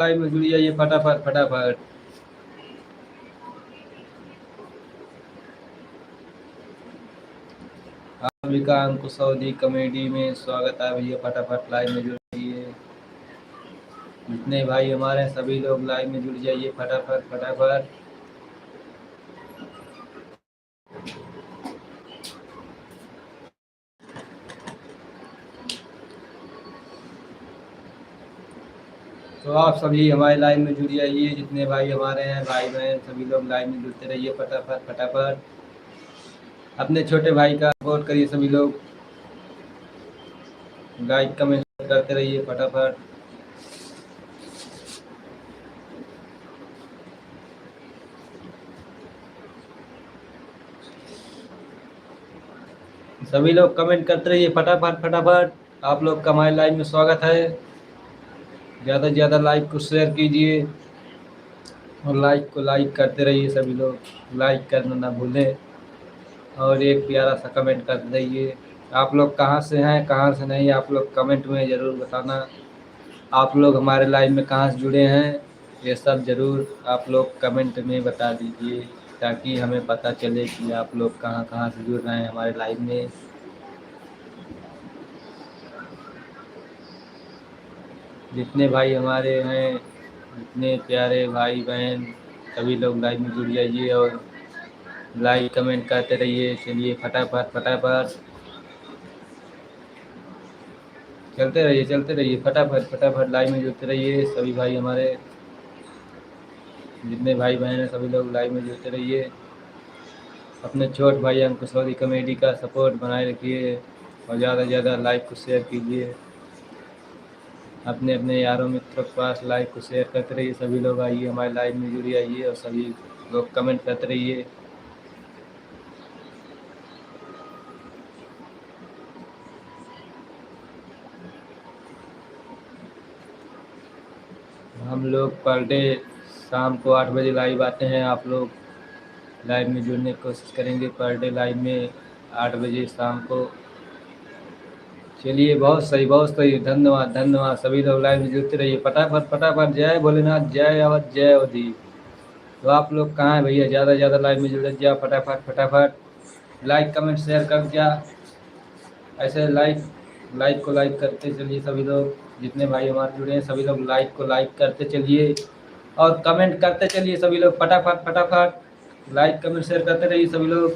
Live में जुड़ जाइए फटाफट फटाफट। अंबिका अंकुश सऊदी कॉमेडी में स्वागत है भैया, फटाफट लाइव में जुड़ जाइए। जितने भाई हमारे हैं सभी लोग लाइव में जुड़ जाइए फटाफट फटाफट। तो आप सभी हमारे लाइव में जुड़ जाइए, जितने भाई हमारे हैं भाई बहन सभी लोग लाइव में जुड़ते रहिए फटाफट फटाफट। अपने छोटे भाई का सपोर्ट करिए, सभी लोग लाइक कमेंट करते रहिए फटाफट। सभी लोग कमेंट करते रहिए फटाफट फटाफट। आप लोग का हमारे लाइव में स्वागत है। ज़्यादा से ज़्यादा लाइक को शेयर कीजिए और लाइक को लाइक करते रहिए, सभी लोग लाइक करना ना भूलें और एक प्यारा सा कमेंट कर दीजिए। आप लोग कहाँ से हैं कहाँ से नहीं, आप लोग कमेंट में ज़रूर बताना। आप लोग हमारे लाइव में कहाँ से जुड़े हैं ये सब ज़रूर आप लोग कमेंट में बता दीजिए, ताकि हमें पता चले कि आप लोग कहाँ कहाँ से जुड़ रहे हैं हमारे लाइव में। जितने भाई हमारे हैं, जितने प्यारे भाई बहन सभी लोग लाइव में जुड़ जाइए और लाइक कमेंट करते रहिए। चलिए फटाफट फटाफट चलते रहिए फटाफट फटाफट लाइव में जुड़ते रहिए सभी भाई हमारे। जितने भाई बहन हैं सभी लोग लाइव में जुड़ते रहिए। अपने छोट भाई अंकुश सऊदी कॉमेडी का सपोर्ट बनाए रखिए और ज़्यादा से ज़्यादा लाइक को शेयर कीजिए। अपने अपने यारों मित्रों के पास लाइक को शेयर करते रहिए। सभी लोग आइए हमारे लाइव में जुड़ जाइए और सभी लोग कमेंट करते रहिए। हम लोग पर डे शाम को 8 बजे लाइव आते हैं। आप लोग लाइव में जुड़ने की कोशिश करेंगे पर डे लाइव में 8 बजे शाम को। चलिए बहुत सही धन्यवाद धन्यवाद। सभी लोग लाइव में जुड़ते रहिए फटाफट फटाफट। जय भोलेनाथ, जय अवध, जय अवधि। तो आप लोग कहाँ हैं भैया, ज़्यादा से ज़्यादा लाइव में जुड़ जा फटाफट फटाफट। लाइक कमेंट शेयर कर दिया, ऐसे लाइक को लाइक करते चलिए सभी लोग। जितने भाई हमारे जुड़े हैं सभी लोग लाइक को लाइक करते चलिए और कमेंट करते चलिए सभी लोग फटाफट फटाफट। लाइक कमेंट शेयर करते रहिए सभी लोग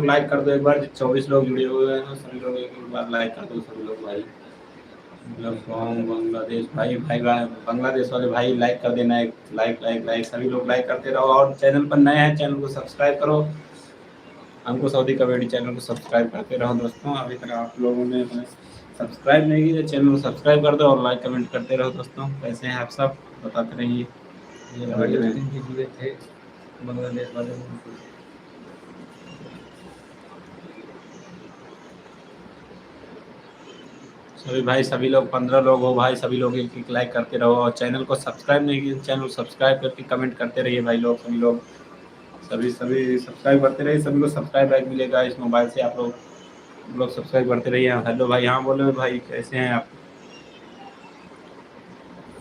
लाइक कर दो एक बार। 24 लोग जुड़े हुए हैं, सभी लोग एक बार लाइक कर दो सभी लोग भाई। बांग्लादेश भाई बांग्लादेश वाले भाई लाइक कर देना, एक लाइक सभी लोग लाइक करते रहो। और चैनल पर नए हैं चैनल को सब्सक्राइब करो, अंकुश सऊदी कॉमेडी चैनल को सब्सक्राइब करते रहो दोस्तों। अभी तक आप लोगों ने सब्सक्राइब नहीं किया चैनल को सब्सक्राइब कर दो और लाइक कमेंट करते रहो दोस्तों। कैसे हैं आप सब बताते रहिए। जुड़े थे बांग्लादेश वाले। सभी लोग 15 लोग हो भाई, सभी लोग एक लाइक करते रहो और चैनल को सब्सक्राइब नहीं किया चैनल को सब्सक्राइब करके कमेंट करते रहिए भाई लोग। सभी सब्सक्राइब करते रहिए, सभी को सब्सक्राइब बैक मिलेगा इस मोबाइल से। आप लोग सब्सक्राइब करते रहिए। हेलो भाई, हाँ बोलो भाई, कैसे हैं आप?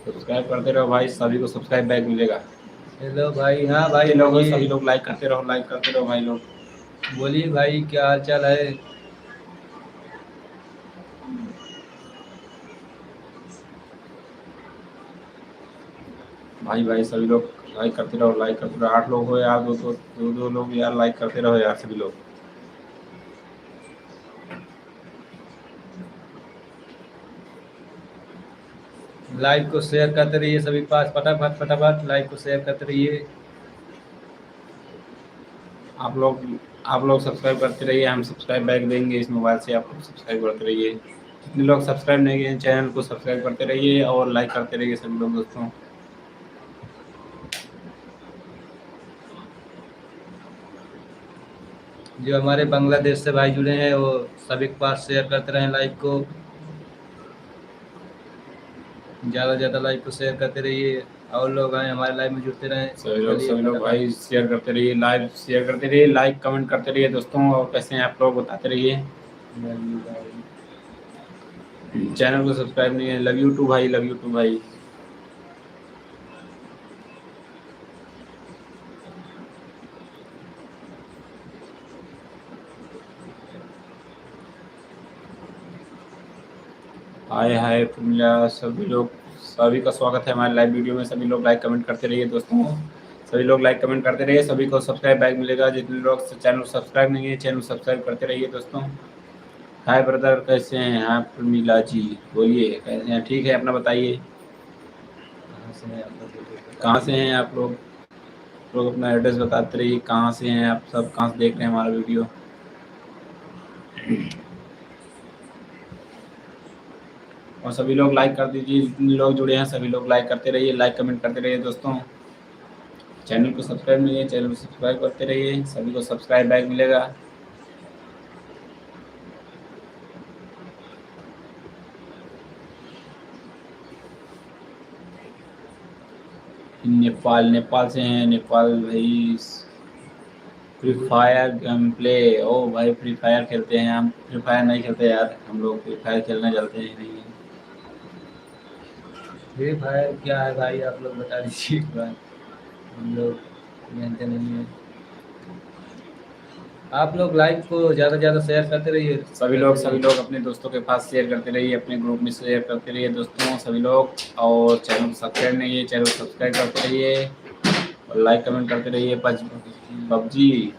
सब्सक्राइब करते रहो भाई, सभी को सब्सक्राइब बैक मिलेगा। हेलो भाई, हाँ भाई लोग सभी लोग लाइक करते रहो भाई लोग। बोलिए भाई, क्या हाल चाल है? भाई सभी लोग लाइक करते रहो 8 लोग हो यार, दो लोग यार लाइक करते रहो यार सभी लोग। लाइक को शेयर करते रहिए सभी पास फटाफट फटाफट। लाइक को शेयर करते रहिए। आप लोग सब्सक्राइब करते रहिए, हम सब्सक्राइब बैक देंगे इस मोबाइल से। आप लोग सब्सक्राइब करते रहिए। जितने लोग सब्सक्राइब नहीं किए चैनल को सब्सक्राइब करते रहिए और लाइक करते रहिए सभी लोग दोस्तों। जो हमारे बांग्लादेश से भाई जुड़े हैं वो सभी के पास शेयर करते रहें लाइक को। ज़्यादा से ज़्यादा लाइक को शेयर करते रहिए और लोग आए हमारे लाइव में जुड़ते रहें। सभी लोग भाई शेयर करते रहिए, शेयर करते रहिए, लाइक कमेंट करते रहिए दोस्तों। और कैसे हैं आप लोग बताते रहिए। चैनल को सब्सक्राइब नहीं है। लव यू टू भाई, लव यू टू भाई। हाय हाय पुण्या, सभी लोग, सभी का स्वागत है हमारे लाइव वीडियो में। सभी लोग लाइक कमेंट करते रहिए दोस्तों, सभी लोग लाइक कमेंट करते रहिए, सभी को सब्सक्राइब बैक मिलेगा। जितने लोग चैनल सब्सक्राइब नहीं है, चैनल सब्सक्राइब करते रहिए दोस्तों। हाय ब्रदर, कैसे हैं आप? प्रमीला जी बोलिए, कैसे हैं? ठीक है, अपना बताइए, कहाँ से हैं आप लोग? कहाँ से हैं आप लोग? लोग अपना एड्रेस बताते रहिए, कहाँ से हैं आप सब, कहाँ से देख रहे हैं हमारा वीडियो। और सभी लोग लाइक कर दीजिए, जितने लोग जुड़े हैं सभी लोग लाइक करते रहिए, लाइक कमेंट करते रहिए दोस्तों। चैनल को सब्सक्राइब नहीं है, चैनल को सब्सक्राइब करते रहिए, सभी को सब्सक्राइब बैक मिलेगा। नेपाल से हैं, नेपाल भाई। फ्री फायर गेम प्ले, ओ भाई फ्री फायर खेलते हैं हम? फ्री फायर नहीं खेलते यार, हम लोग फ्री फायर खेलने चलते हैं नहीं। फ्री फायर क्या है भाई, आप लोग बता दीजिए एक बार, हम लोग जानते नहीं है। आप लोग लाइक को ज़्यादा से ज़्यादा शेयर करते रहिए। सभी लोग अपने दोस्तों के पास शेयर करते रहिए, अपने ग्रुप में शेयर करते रहिए दोस्तों सभी लोग। और चैनल को सब्सक्राइब नहीं है, चैनल को सब्सक्राइब करते रहिए और लाइक कमेंट करते रहिए। पबजी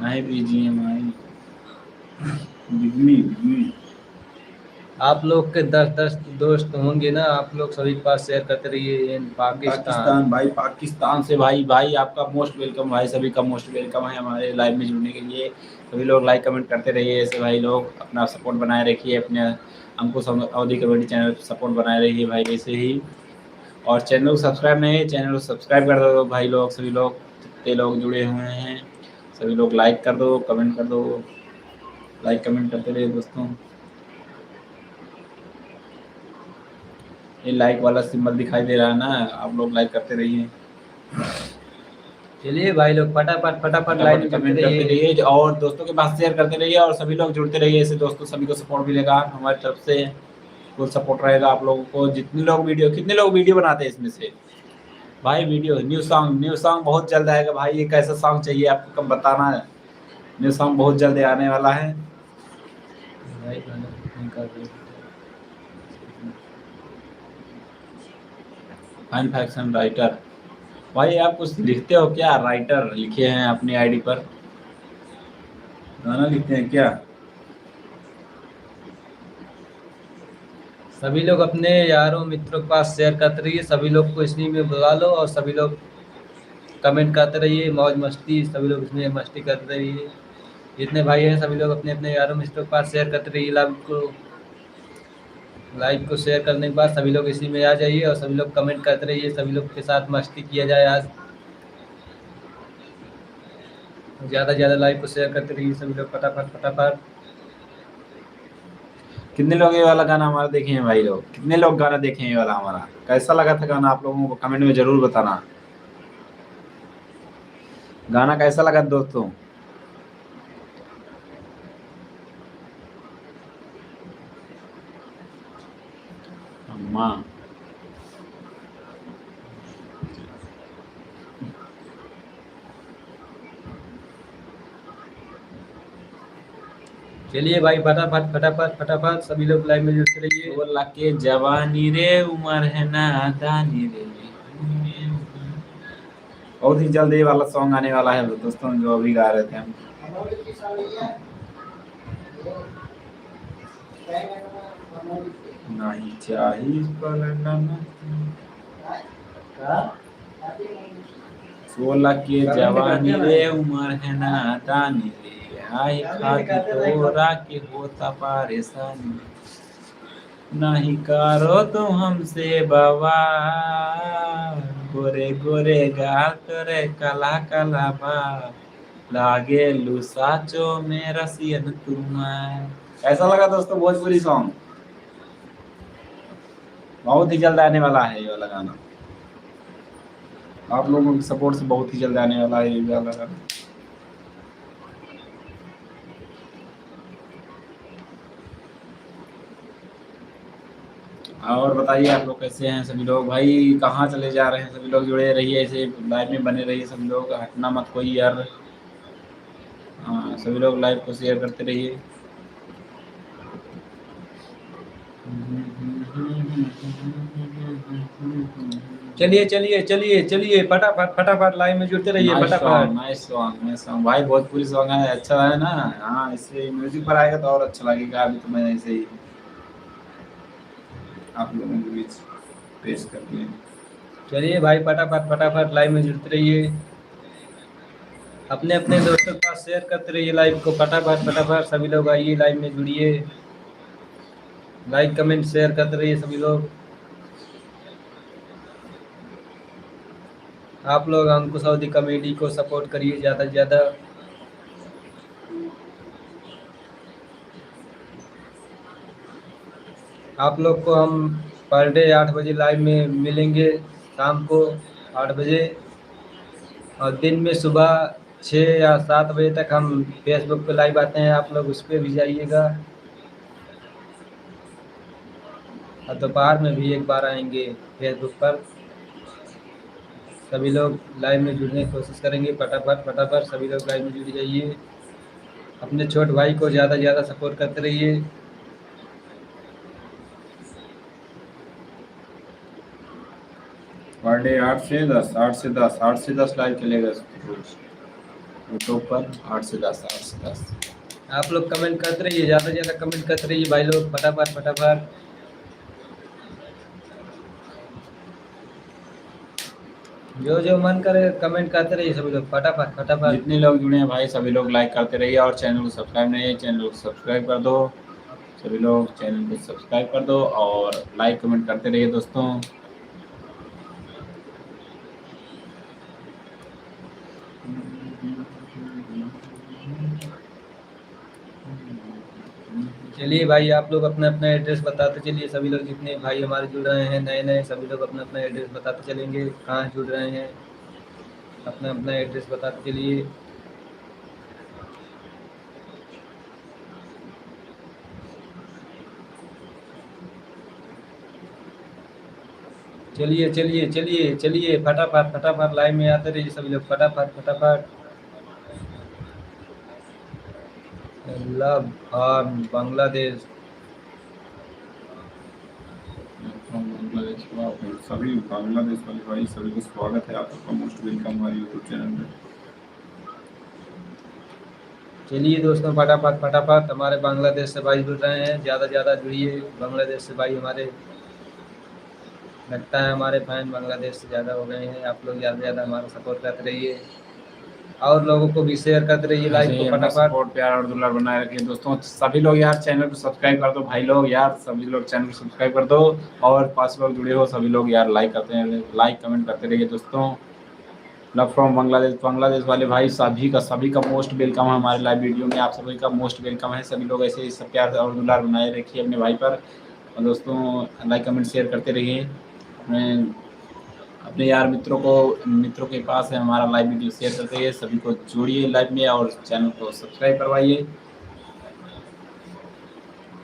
नहीं, BGMI बिजली बिजली। आप लोग के 10 दोस्त होंगे ना, आप लोग सभी के पास शेयर करते रहिए। पाकिस्तान भाई, पाकिस्तान से भाई आपका मोस्ट वेलकम भाई, सभी का मोस्ट वेलकम है हमारे लाइव में जुड़ने के लिए। सभी लोग लाइक कमेंट करते रहिए ऐसे भाई लोग, अपना सपोर्ट बनाए रखिए, अपने अंकुश अवधी कबड्डी चैनल पर सपोर्ट बनाए रहिए भाई ऐसे ही। और चैनल को सब्सक्राइब नहीं है, चैनल को सब्सक्राइब कर दो भाई लोग, सभी लोग जितने लोग जुड़े हुए हैं सभी लोग लाइक कर दो, कमेंट कर दो, लाइक कमेंट करते रहिए दोस्तों। ये लाइक वाला सिंबल दिखाई दे रहा है ना, आप लोग लाइक करते रहिए। चलिए भाई लोग फटाफट लाइन कमेंट करते रहिए और दोस्तों के पास शेयर करते रहिए और सभी लोग जुड़ते रहिए ऐसे दोस्तों, सभी को सपोर्ट मिलेगा हमारी तरफ से, फुल सपोर्ट रहेगा आप लोगों को। जितने लोग वीडियो, कितने लोग वीडियो बनाते हैं इसमें से भाई? वीडियो न्यू सॉन्ग बहुत जल्द आएगा भाई। ये कैसा सॉन्ग चाहिए आपको, कब बताना है? न्यू सॉन्ग बहुत जल्द आने वाला है भाई। फाइन फैक्शन राइटर भाई, आप कुछ लिखते हो क्या? राइटर लिखे हैं अपनी आईडी पर, गाना लिखते हैं क्या? सभी लोग अपने यारों मित्रों के पास शेयर करते रहिए, सभी लोग को इसी में बुला लो और सभी लोग कमेंट करते रहिए, मौज मस्ती सभी लोग इसमें मस्ती करते रहिए। जितने भाई हैं सभी लोग अपने अपने यारों मित्रों के पास शेयर करते रहिए। लाइव को शेयर करने के बाद सभी लोग इसी में आ जाइए और सभी लोग कमेंट करते रहिए, सभी लोग के साथ मस्ती किया जाए आज। ज़्यादा से ज़्यादा लाइव को शेयर करते रहिए सभी लोग, फटाफट। कितने लोग ये वाला गाना हमारा देखे हैं भाई लोग? कितने लोग गाना देखे हैं ये वाला हमारा? कैसा लगा था गाना आप लोगों को कमेंट में जरूर बताना। गाना कैसा लगा दोस्तों? अम्मा चलिए भाई फटाफट सभी लोग लाइव में जुड़ते रहिए। बोला के जवानी रे उम्र है नादानी रे, बहुत ही जल्द ये वाला सॉन्ग आने वाला है दोस्तों, जो अभी गा रहे थे हम। नहीं चाहिए सोलह के जवानी रे उम्र है नादानी रे, आई खाती तोरा के होता परेशानी, नहीं करो तो हमसे बाबा, गोरे गोरे गाल तोरे काला काला बा, लागे लुसाचो में रसियन तुम्हार। कैसा लगा दोस्तों भोजपुरी सॉन्ग? बहुत ही जल्द आने वाला है ये वाला गाना, आप लोगों के सपोर्ट से बहुत ही जल्द आने वाला है ये वाला गाना। और बताइए आप लोग कैसे हैं सभी लोग, भाई कहाँ चले जा रहे हैं, सभी लोग जुड़े रहिए, ऐसे लाइव में बने रहिए, सभी लोग हटना मत कोई यार। हाँ सभी लोग लाइव को शेयर करते रहिए। चलिए चलिए चलिए चलिए, फटाफट फटाफट लाइव में जुड़ते रहिए नाइस सॉन्ग, फटाफट। नाइस सॉन्ग, नाइस सॉन्ग भाई, भोजपुरी सॉन्ग है, अच्छा है ना। हाँ इससे म्यूजिक पर आएगा तो और अच्छा लगेगा। अभी तो मैं ऐसे ही आप लोगों के बीच पेश कर दिए। चलिए भाई फटाफट फटाफट लाइव में जुड़ते रहिए, अपने अपने दोस्तों के पास शेयर करते रहिए लाइव को, फटाफट फटाफट सभी लोग आइए लाइव में जुड़िए, लाइक कमेंट शेयर करते रहिए सभी लोग। आप लोग अंकुश अवधी कॉमेडी को सपोर्ट करिए ज़्यादा से ज़्यादा। आप लोग को हम पर डे 8 बजे लाइव में मिलेंगे, शाम को 8 बजे, और दिन में सुबह 6 या 7 बजे तक हम फेसबुक पे लाइव आते हैं, आप लोग उस पर भी जाइएगा, और दोपहर में भी एक बार आएंगे फेसबुक पर। सभी लोग लाइव में जुड़ने की कोशिश करेंगे, फटाफट फटाफट सभी लोग लाइव में जुड़ जाइए, अपने छोटे भाई को ज़्यादा से ज़्यादा सपोर्ट करते रहिए। पर डे 8 से 10, 8 से 10, 8 से 10 लाइव चलेगा रोज यूट्यूब पर, 8 से 10, 8 से 10। आप लोग कमेंट करते रहिए, ज़्यादा से ज़्यादा कमेंट करते रहिए भाई लोग, फटाफट फटाफट। जो जो मन करे कमेंट करते रहिए सभी लोग, फटाफट फटाफट। जितने लोग जुड़े हैं भाई सभी लोग लाइक करते रहिए, और चैनल को सब्सक्राइब नहीं है चैनल को सब्सक्राइब कर दो, सभी लोग चैनल को सब्सक्राइब कर दो और लाइक कमेंट करते रहिए दोस्तों। चलिए भाई आप लोग अपना अपना एड्रेस बताते चलिए, सभी लोग जितने भाई हमारे जुड़ रहे हैं नए नए, सभी लोग अपना अपना एड्रेस बताते चलेंगे, कहाँ जुड़ रहे हैं, अपना अपना एड्रेस बताते चलिए। चलिए चलिए चलिए चलिए, फटाफट फटाफट लाइव में आते रहिए सभी लोग, फटाफट फटाफट। लव फार्म बांग्लादेश, सभी बांग्लादेश वाले भाई सभी को स्वागत है, आप सबका मोस्ट वेलकम हमारे यूट्यूब चैनल पे। चलिए दोस्तों फटाफट फटाफट, हमारे बांग्लादेश से भाई जुड़ रहे हैं, ज़्यादा से ज़्यादा जुड़िए, बांग्लादेश से भाई हमारे, लगता है हमारे फैन बांग्लादेश से ज़्यादा हो गए हैं। आप लोग ज़्यादा से ज़्यादा हमारा सपोर्ट करते रहिए, और लोगों को भी शेयर करते रहिए लाइव को, फटाफट। सपोर्ट प्यार और दुलार बनाए रखिए दोस्तों, सभी लोग यार चैनल को सब्सक्राइब कर दो भाई लोग, यार सभी लोग चैनल को सब्सक्राइब कर दो, और 5 लोग जुड़े हो सभी लोग यार लाइक करते हैं, लाइक कमेंट करते रहिए दोस्तों। लव फ्रॉम बांग्लादेश, बांग्लादेश वाले भाई सभी का मोस्ट वेलकम है हमारे लाइव वीडियो में, आप सभी का मोस्ट वेलकम है, सभी लोग ऐसे ही सब प्यार और दुलार बनाए रखिए अपने भाई पर, और दोस्तों लाइक कमेंट शेयर करते रहिए, अपने यार मित्रों के पास है हमारा लाइव वीडियो शेयर करते रहिए, सभी को जोड़िए लाइव में और चैनल को सब्सक्राइब करवाइए।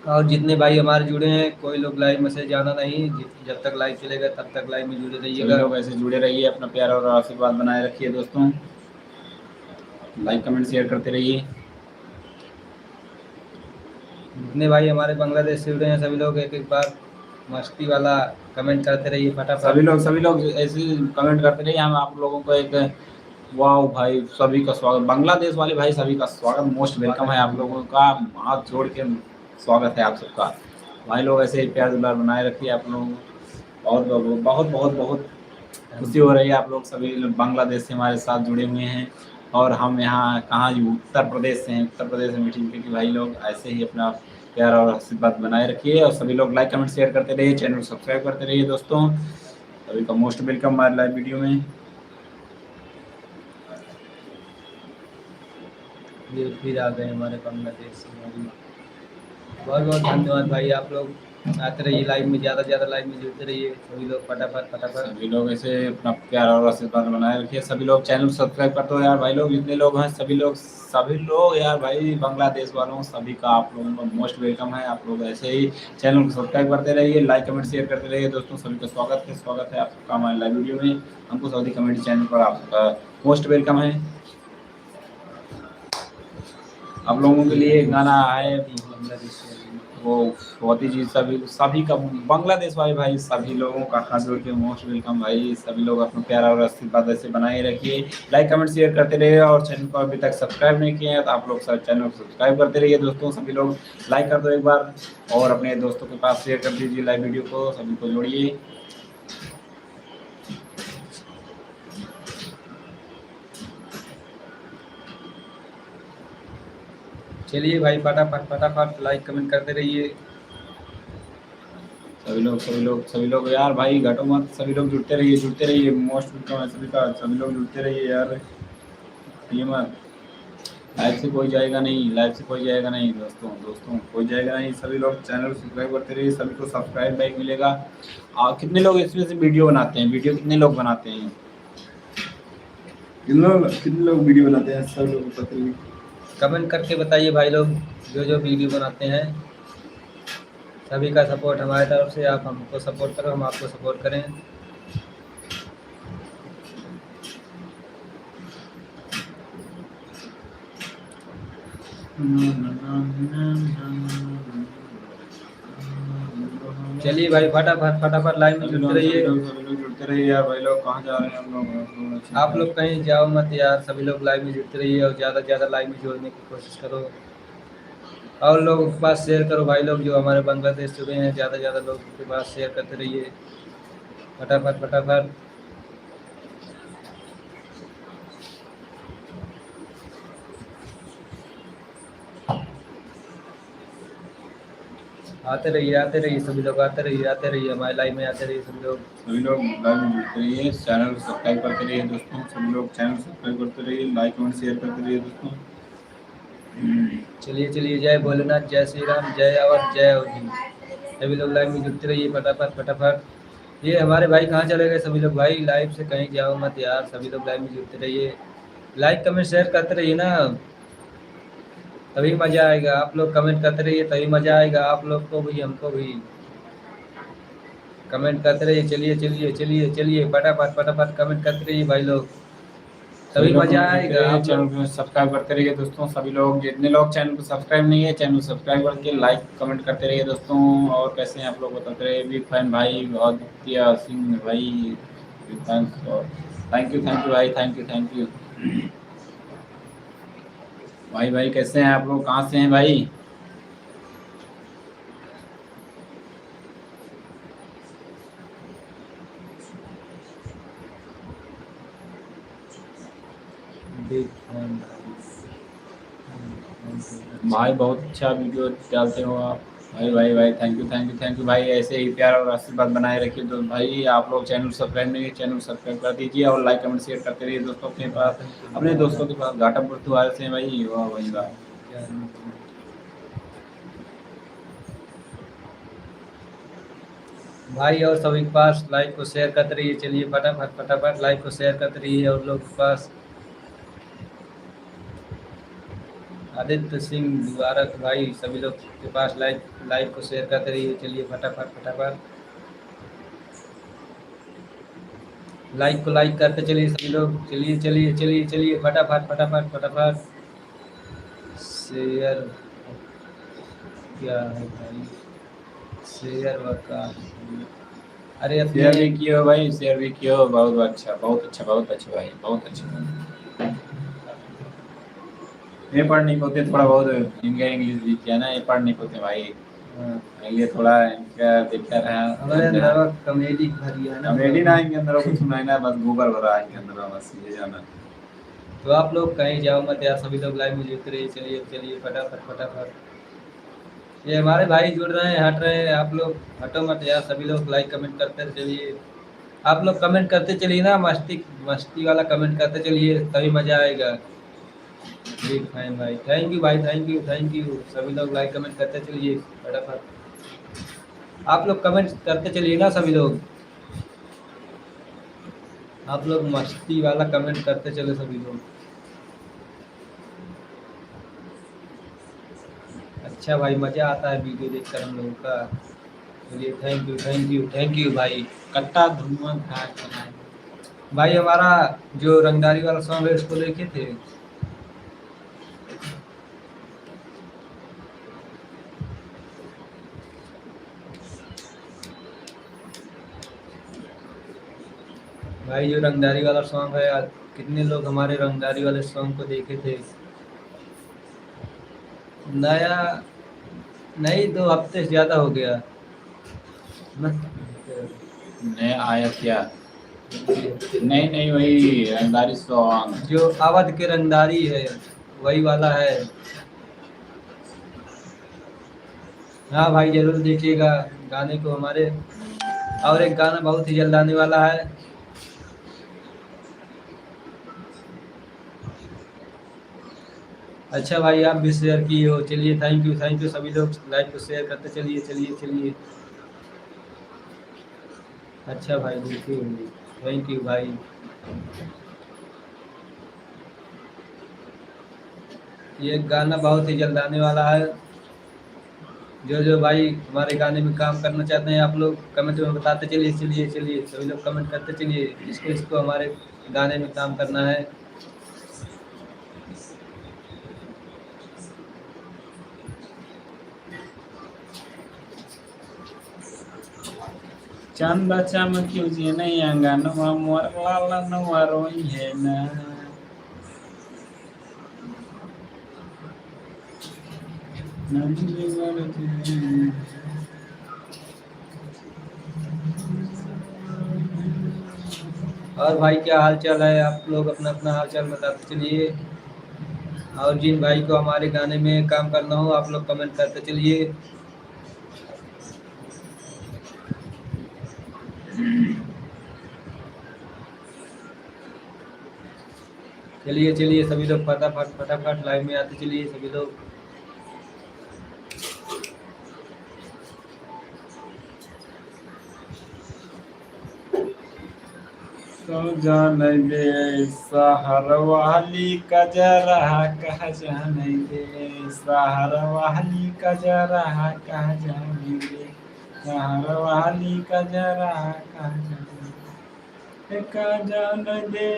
और जितने भाई हमारे जुड़े हैं, कोई लोग लाइव में से जाना नहीं, जब तक लाइव चलेगा तब तक लाइव में जुड़े सभी रहिएगा। लोग ऐसे जुड़े रहिए, अपना प्यार और आशीर्वाद बनाए रखिए दोस्तों, लाइक कमेंट शेयर करते रहिए। जितने भाई हमारे बांग्लादेश से जुड़े हैं सभी लोग एक एक बार मस्ती वाला कमेंट करते रहिए फटाफट। सभी लोग ऐसे कमेंट करते रहिए, हम आप लोगों को एक वाह भाई सभी का स्वागत, बांग्लादेश वाले भाई सभी का स्वागत, मोस्ट वेलकम है आप लोगों का, हाथ जोड़ के स्वागत है आप सबका भाई लोग, ऐसे ही प्यार दुलार बनाए रखिए आप लोग, बहुत बहुत बहुत बहुत खुशी हो रही है, आप लोग सभी लोग बांग्लादेश से हमारे साथ जुड़े हुए हैं, और हम यहाँ कहाँ उत्तर प्रदेश से हैं, उत्तर प्रदेश में मीठी मीठी भाई लोग, ऐसे ही अपना प्यार और आशीर्वाद बनाए रखिए, और सभी लोग लाइक कमेंट शेयर करते रहिए, चैनल को सब्सक्राइब करते रहिए दोस्तों, सभी का मोस्ट वेलकम हमारे लाइव वीडियो में। ये फिर आ गए हमारे बांग्लादेश से भाई, बहुत बहुत धन्यवाद भाई आप लोग। आते रहिए लाइव में, ज़्यादा से ज़्यादा लाइव में जुड़ते रहिए सभी लोग, फटाफट फटाफट। सभी लोग ऐसे अपना प्यार और आशीर्वाद बनाए रखिए। सभी लोग चैनल सब्सक्राइब कर दो यार भाई लोग, जितने लोग हैं सभी लोग यार भाई, बांग्लादेश वालों सभी का आप लोगों का मोस्ट वेलकम है। आप लोग ऐसे ही चैनल को सब्सक्राइब करते रहिए, लाइक कमेंट शेयर करते रहिए दोस्तों। सभी का स्वागत है आपका हमारे लाइव वीडियो में। हमको सऊदी कमेडी चैनल पर आपका मोस्ट वेलकम है। आप लोगों के लिए एक गाना है, वो बहुत ही चीज सभी का बांग्लादेश वाले भाई सभी लोगों का हाथ जोड़ के मोस्ट वेलकम भाई। सभी लोग अपना प्यारा और आशीर्वाद ऐसे बनाए रखिए, लाइक कमेंट शेयर करते रहिए। और चैनल को अभी तक सब्सक्राइब नहीं किए हैं तो आप लोग सब चैनल को सब्सक्राइब करते रहिए दोस्तों। सभी लोग लाइक कर दो एक बार, और अपने दोस्तों के पास शेयर कर दीजिए लाइव वीडियो को, सभी को जोड़िए। चलिए भाई फटाफट फटाफट लाइक कमेंट करते रहिए। सभी लोग यार भाई घटो मत, सभी लोग जुड़ते रहिए मोस्ट वेलकम है सभी का। सभी लोग जुड़ते रहिए यार, ये मत लाइव से कोई जाएगा नहीं दोस्तों कोई जाएगा नहीं। सभी लोग चैनल सब्सक्राइब करते रहिए, सभी को सब्सक्राइब बैक मिलेगा। कितने लोग इसमें से वीडियो बनाते हैं, कितने लोग बनाते हैं, कितने लोग वीडियो बनाते हैं, सब लोग बताइए, कमेंट करके बताइए भाई लोग, जो वीडियो बनाते हैं। सभी का सपोर्ट हमारे तरफ से, आप हमको सपोर्ट करो, हम आपको सपोर्ट करें। चलिए भाई फटाफट लाइन में जुड़ते रहिए यार भाई लोग। कहाँ जा रहे हैं हम लोग? आप लोग कहीं जाओ मत यार, सभी लोग लाइव में जुड़ते रहिए और ज़्यादा से ज़्यादा लाइव में जोड़ने की कोशिश करो। और लोगों के पास शेयर करो भाई लोग, जो हमारे बांग्लादेश जुड़े हैं, ज़्यादा से ज़्यादा लोगों के पास शेयर करते रहिए फटाफट फटाफट। आते रहिए सभी लोग, आते रहिए हमारे लाइव में, आते रहिए सभी लोग। लाइव में जुड़ते रहिए, चैनल को सब्सक्राइब करते रहिए दोस्तों। सभी लोग चैनल सब्सक्राइब करते रहिए, लाइक कमेंट शेयर करते रहिए दोस्तों। चलिए जय भोलेनाथ, जय श्री राम, जय अवध, जय अवधि। सभी लोग लाइव में जुड़ते रहिए फटाफट फटाफट। ये हमारे भाई कहाँ चले गए सभी लोग? भाई लाइव से कहीं जाओ मत यार, सभी लोग लाइव में जुड़ते रहिए, लाइक कमेंट शेयर करते रहिए ना, तभी मज़ा आएगा। आप लोग कमेंट करते रहिए तभी मज़ा आएगा, आप लोग को भी हमको भी। कमेंट करते रहिए, चलिए फटाफट कमेंट करते रहिए भाई लोग, तभी मज़ा आएगा। आप चैनल को सब्सक्राइब करते रहिए दोस्तों। सभी लोग, जितने लोग चैनल को सब्सक्राइब नहीं है, चैनल को सब्सक्राइब करके लाइक कमेंट करते रहिए दोस्तों। और कैसे हैं आप लोग बताते रहिए। बिग फैन भाई आदित्य सिंह भाई, थैंक यू भाई, थैंक यू भाई। कैसे हैं आप लोग, कहाँ से हैं भाई? भाई बहुत अच्छा वीडियो डालते हो आप भाई। थैंक यू भाई। ऐसे ही प्यार और आशीर्वाद बनाए रखिए तो भाई। आप लोग चैनल सब्सक्राइब नहीं है, चैनल सब्सक्राइब कर दीजिए और लाइक कमेंट शेयर करते रहिए दोस्तों अपने पास, अपने दोस्तों के पास। घाटा पुरतुआल से भाई, वाह भाई वाह। भाई और सभी के पास लाइक को शेयर करते रहिए। चलिए फटाफट लाइक को शेयर करते रहिए। और लोग के पास आदित्य सिंह मुबारक भाई, सभी लोग के पास लाइक को शेयर करते रहिए। चलिए फटाफट लाइक को लाइक करते चलिए सभी लोग। चलिए फटाफट शेयर क्या है भाई, शेयर का अरे शेयर भी किया भाई, शेयर भी किया। बहुत अच्छा भाई, बहुत अच्छा। ये पढ़ नहीं पाते थोड़ा बहुत, इनका इंग्लिश भी किया ना, ये पढ़ नहीं पाते भाई, ये थोड़ा इनका देखा रहा। हमारे अंदर कॉमेडी भरी है ना, कॉमेडी ना इनके अंदर कुछ सुनाई ना, बस गोबर भरा है इनके अंदर, बस ये जाना। तो आप लोग कहीं जाओ मत यार, सभी लोग लाइव में जुड़ते रहिए। चलिए फटाफट। ये हमारे भाई जुड़ रहे हैं, हट रहे हैं, आप लोग हटो मत यार, सभी लोग लाइक कमेंट करते चलिए। आप लोग कमेंट करते चलिए ना, मस्ती वाला कमेंट करते चलिए, तभी मज़ा आएगा। बिग फैन भाई, थैंक यू भाई, थैंक यू। सभी लोग लाइक कमेंट करते चलिए फटाफट। आप लोग कमेंट करते चलिए ना सभी लोग, आप लोग मस्ती वाला कमेंट करते चले सभी लोग। अच्छा भाई, मज़ा आता है वीडियो देखकर हम लोगों का। चलिए thank you thank you thank you भाई। कट्टा धुआं घाट बनाए। भाई हमारा जो रंगदारी वाला सॉन्ग है उसको देखे थे। भाई जो रंगदारी वाला सॉन्ग है, कितने लोग हमारे रंगदारी वाले सॉन्ग को देखे थे। नया नहीं, 2 हफ्ते से ज़्यादा हो गया ना। नया आया क्या? नहीं नहीं, वही रंगदारी सॉन्ग जो अवध के रंगदारी है वही वाला है। हाँ भाई जरूर देखिएगा गाने को हमारे। और एक गाना बहुत ही जल्द आने वाला है। अच्छा भाई आप भी शेयर किए हो, चलिए थैंक यू सभी लोग लाइक को शेयर करते चलिए चलिए चलिए। अच्छा भाई देखिए, थैंक यू भाई। ये गाना बहुत ही जल्द आने वाला है। जो जो भाई हमारे गाने में काम करना चाहते हैं आप लोग कमेंट में बताते चलिए चलिए चलिए, सभी लोग कमेंट करते चलिए इसको इसको हमारे गाने में काम करना है। चंदा चमक्यू जी नहीं अंगनवा मोर लाला नवा रोई है ना। और भाई क्या हाल चाल है, आप लोग अपना अपना हाल चाल बताते चलिए। और जिन भाई को हमारे गाने में काम करना हो आप लोग कमेंट करते चलिए। चलिए चलिए सभी लोग फटाफट फटाफट लाइव में आते चलिए सभी लोग। तो जान दे सहर वाली का जरा कह जाने दे, सहर वाली का जरा कह जाने दे, सहर वाली का जरा कह जाने का जान दे।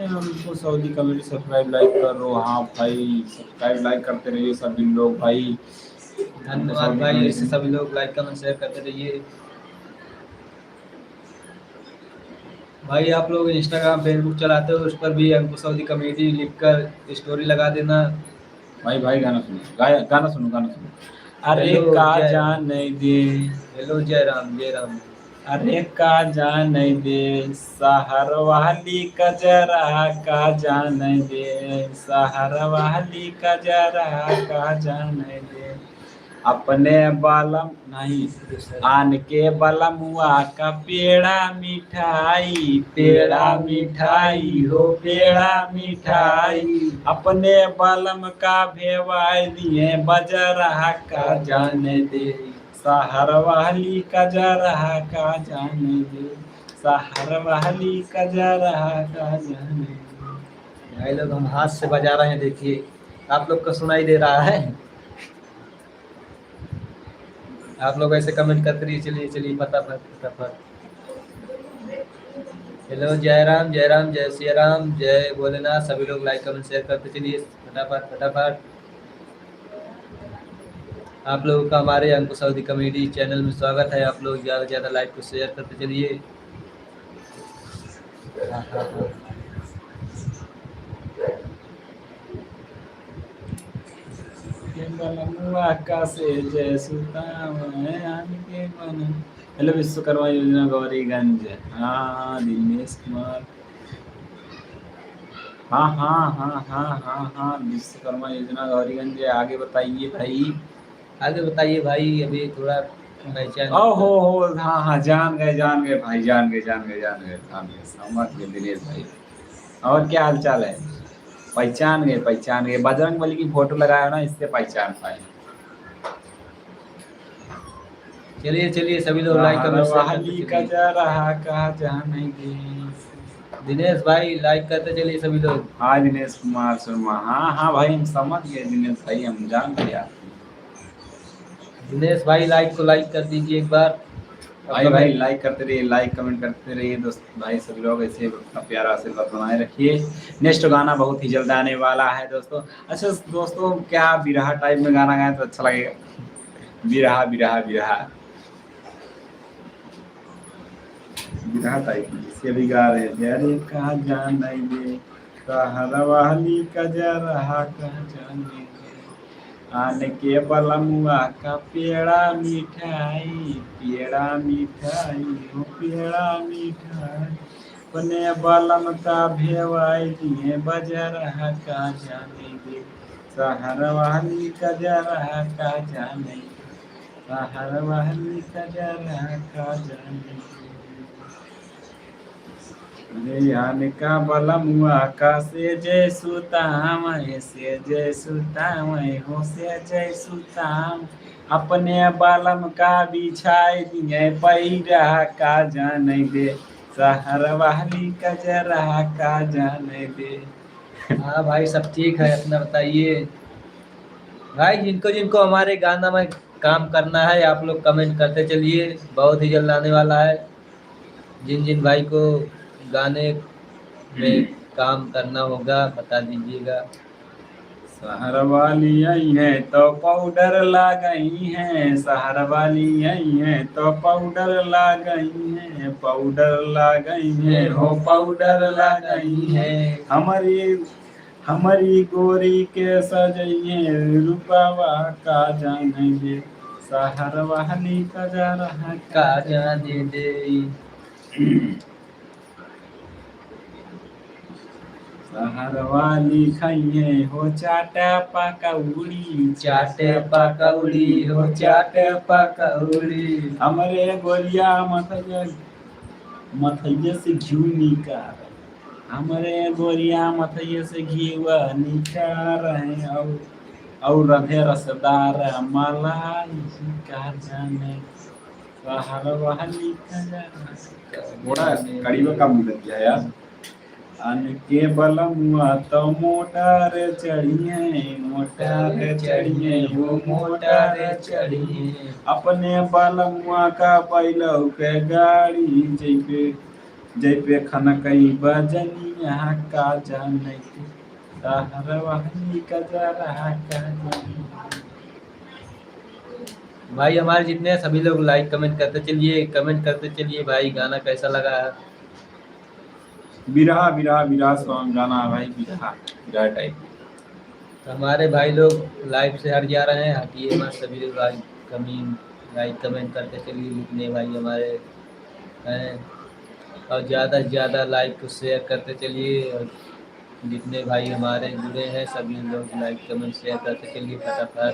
हमको सऊदी कम्युनिटी सब्सक्राइब लाइक करो। हाँ भाई सब्सक्राइब लाइक करते रहिए सभी लोग भाई। धन्यवाद भाई, ऐसे सभी लोग लाइक कमेंट शेयर करते रहिए। भाई आप लोग इंस्टाग्राम फेसबुक चलाते हो, उस पर भी हमको सऊदी कमेडी लिखकर स्टोरी लगा देना। भाई भाई गाना सुनो, गाना सुनो गाना सुनो। अरे हेलो का जय जान दे, हेलो जय राम जय राम। अरे का जान दे सहर वाली का जरा का जान दे, सहर वाली का जरा का जान दे। अपने बालम नहीं आन के बलमुआ का पेड़ा मिठाई, पेड़ा मिठाई हो पेड़ा मिठाई। अपने बालम का भेवाई दिए बजरा का जान दे, सहर वाली का जरा का जान दे, सहर वाली का जरा का जान दे। भाई लोग हम हाथ से बजा रहे हैं, देखिए आप लोग को सुनाई दे रहा है। आप लोग ऐसे कमेंट करते रहिए चलिए चलिए फटाफट फटाफट। हेलो जय राम जय श्री राम जय भोलेनाथ, सभी लोग लाइक कमेंट शेयर करते चलिए फटाफट फटाफट। आप लोगों का हमारे अंकुश सऊदी कॉमेडी चैनल में स्वागत है। आप लोग ज़्यादा से ज़्यादा लाइक को शेयर करते चलिए। हेलो विश्वकर्मा योजना गौरीगंज। हाँ दिनेश कुमार। हाँ हाँ हाँ हाँ हाँ हाँ विश्वकर्मा योजना गौरीगंज। आगे बताइए भाई, आगे बताइए भाई, अभी थोड़ा पहचान। हो हाँ हाँ जान गए भाई, जान गए समझ गए दिनेश भाई। और क्या हाल चाल है? पहचान गए बजरंग बली की फोटो लगाया ना, इससे पहचान पाए। चलिए चलिए सभी लोग लाइक कमेंट शेयर करते वाली का चलिए। जा रहा कहा जानेंगे। दिनेश भाई लाइक करते चलिए सभी लोग। हाँ दिनेश कुमार शर्मा, हाँ हाँ भाई हम समझ गए दिनेश भाई, हम जान गए आपको। दिनेश भाई लाइक को लाइक कर दीजिए एक बार। भाई आपका भाई भाई लाइक करते रहिए, लाइक कमेंट करते रहिए दोस्त भाई, सभी लोग ऐसे अपना प्यारा आशीर्वाद बनाए रखिए। नेक्स्ट गाना बहुत ही जल्द आने वाला है दोस्तों। अच्छा दोस्तों, क्या बिरहा टाइप में गाना गाए तो अच्छा लगेगा? बिरहा बिरहा बिरहा बिरहा टाइप में इसके भी गा रहे थे। अरे कहा जानेंगे सहारा वाली का जा रहा कहा जानेंगे, आने के बलमुआ का पेड़ा मिठाई, पेड़ा मिठाई हो पेड़ा मिठाई, बने बलम का भेवाई दिए बजा रहा का जानेंगे, सहारा वाली का जा रहा का जानेंगे, सहारा वाली का जा रहा का जानेंगे। अरे आने का बलमुआ का से जय सुताम, से जय सुताम हो से जय सुताम, अपने बालम का बिछाई दिए पैरा का जाने दे, सहर वाली का जरा का जाने दे। हाँ भाई सब ठीक है, अपना बताइए भाई। जिनको जिनको हमारे गाना में काम करना है आप लोग कमेंट करते चलिए, बहुत ही जल्द आने वाला है। जिन जिन भाई को गाने में काम करना होगा बता दीजिएगा। शहर वाली आई है तो पाउडर ला गई है, शहर वाली आई है तो पाउडर ला गई है, पाउडर ला गई है हो पाउडर ला गई है, हमारी हमारी गोरी के सजइए रूपावा का जानेंगे, शहर वाली का जा रहा का जाने दे। शहर वाली खाइए हो चाटा पकौड़ी, चाटे पकौड़ी हो चाटे पकौड़ी, हमरे गोरिया मथैया से घी निकाल, हमारे गोरिया मथैया से घीवा निकाल रहे, और रधे रसदार मलाई का जाने, शहर वाली का जाने। बड़ा करीब का मिल गया यार। अन के बलमुआ तो मोटार चढ़िए, मोटार चढ़िए वो मोटार चढ़िए, अपने बलमुआ का पैलौ के गाड़ी, जैपे खनकई बजनिया का जाने, शहर वाली का जा रहा का जाने। भाई हमारे जितने सभी लोग लाइक कमेंट करते चलिए, कमेंट करते चलिए भाई गाना कैसा लगा है। बिरहा बिरहा बिरहा सॉन्ग गाना भाई, बिरहा बिरहा टाइप। तो हमारे भाई लोग लाइव से हट जा रहे हैं, हटिए मत, सभी लोग लाइक कमेंट करते चलिए जितने भाई हमारे हैं, और ज़्यादा से ज़्यादा लाइक को शेयर करते चलिए, और जितने भाई हमारे जुड़े हैं सभी लोग लाइक कमेंट शेयर करते चलिए फटाफट।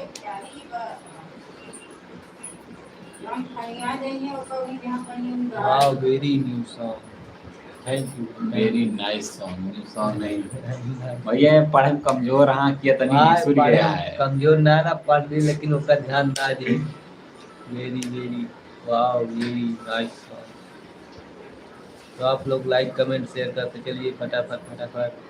Wow very new song, thank you very nice song, new song नहीं भैया, पढ़े में कमजोर हाँ किया तनी सुन गया है। कमजोर ना ना पढ़ ली, लेकिन उसका ध्यान ना दे। Very very wow very nice song. तो आप लोग लाइक कमेंट शेयर करते चलिए फटाफट फटाफट।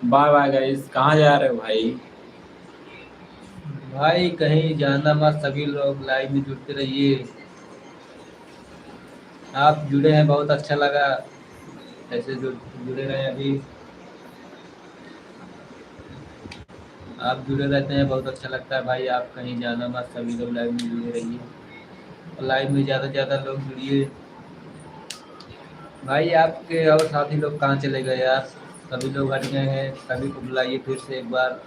बाय बाय गाइस, कहाँ जा रहे हो भाई? भाई कहीं जाना मत, सभी लोग लाइव में जुड़ते रहिए। आप जुड़े हैं बहुत अच्छा लगा, ऐसे जुड़े रहे अभी, आप जुड़े रहते हैं बहुत अच्छा लगता है भाई। आप कहीं जाना मत, सभी लोग लाइव में जुड़े रहिए, और लाइव में ज़्यादा से ज़्यादा लोग जुड़िए भाई। आपके और साथी लोग कहाँ चले गए यार, सभी लोग हट गए हैं, सभी को बुलाइए फिर से एक बार।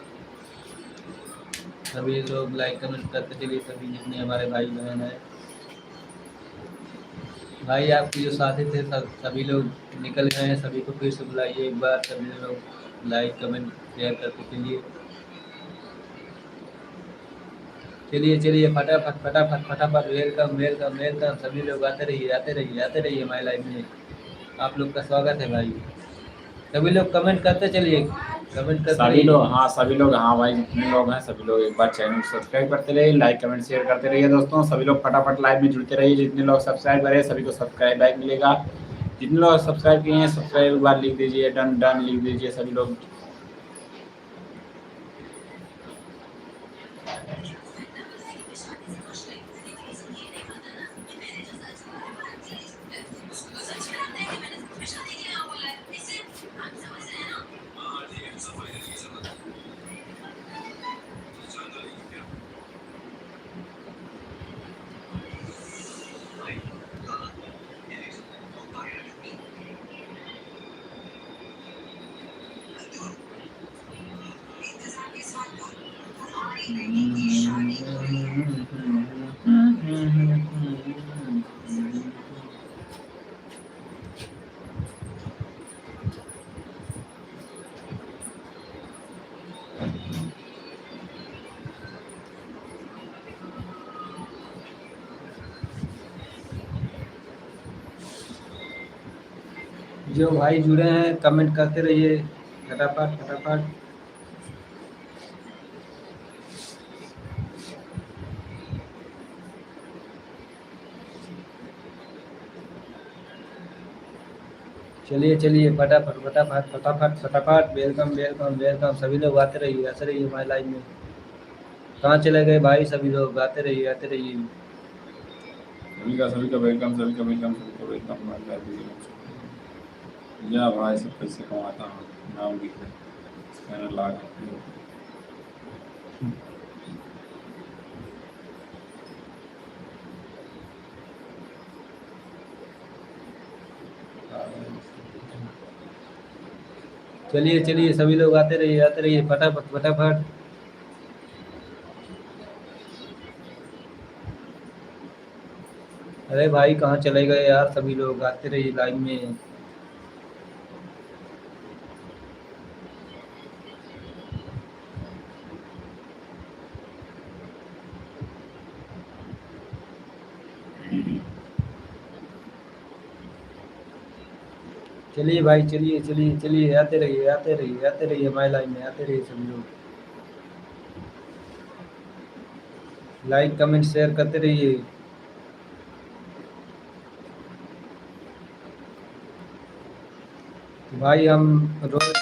सभी लोग लाइक कमेंट करते चलिए, सभी जितने हमारे भाई बहन हैं। भाई आपके जो साथी थे सभी लोग निकल गए हैं, सभी को फिर से बुलाइए एक बार, सभी लोग लाइक कमेंट शेयर करते चलिए। चलिए चलिए फटाफट फटाफट फटाफट, वेलकम वेलकम वेलकम, सभी लोग आते रहिए आते रहिए आते रहिए हमारे लाइफ में। आप लोग का स्वागत है भाई। सभी लोग कमेंट करते चलिए, कमेंट करते सभी रहिए। लोग, हाँ सभी लोग, हाँ भाई जितने लोग हैं सभी लोग एक बार चैनल को सब्सक्राइब करते रहिए, लाइक कमेंट शेयर करते रहिए दोस्तों। सभी लोग फटाफट लाइव में जुड़ते रहिए। जितने लोग सब्सक्राइब करें सभी को सब्सक्राइब बैक मिलेगा। जितने लोग सब्सक्राइब किए हैं सब्सक्राइब एक बार लिख दीजिए, डन डन लिख दीजिए सभी लोग। जो भाई जुड़े हैं कमेंट करते रहिए फटाफट फटाफट। चलिए चलिए फटाफट फटाफट फटाफट फटाफट, वेलकम वेलकम वेलकम, सभी लोग आते रहिए हमारे लाइव में। कहाँ चले गए भाई सभी लोग, आते रहिए आते रहिए। सभी का वेलकम, सभी का वेलकम, सभी का वेलकम। या भाई सब पैसे कमाता हूँ, नाम लिख मैंने लाख। चलिए चलिए सभी लोग आते रहिए फटाफट फटाफट। अरे भाई कहाँ चले गए यार, सभी लोग आते रहिए लाइव में। चलिए भाई चलिए चलिए चलिए, आते रहिए आते रहिए आते रहिए हमारे लाइव में, आते रहिए सभी लोग। लाइक कमेंट शेयर करते रहिए। भाई हम रोज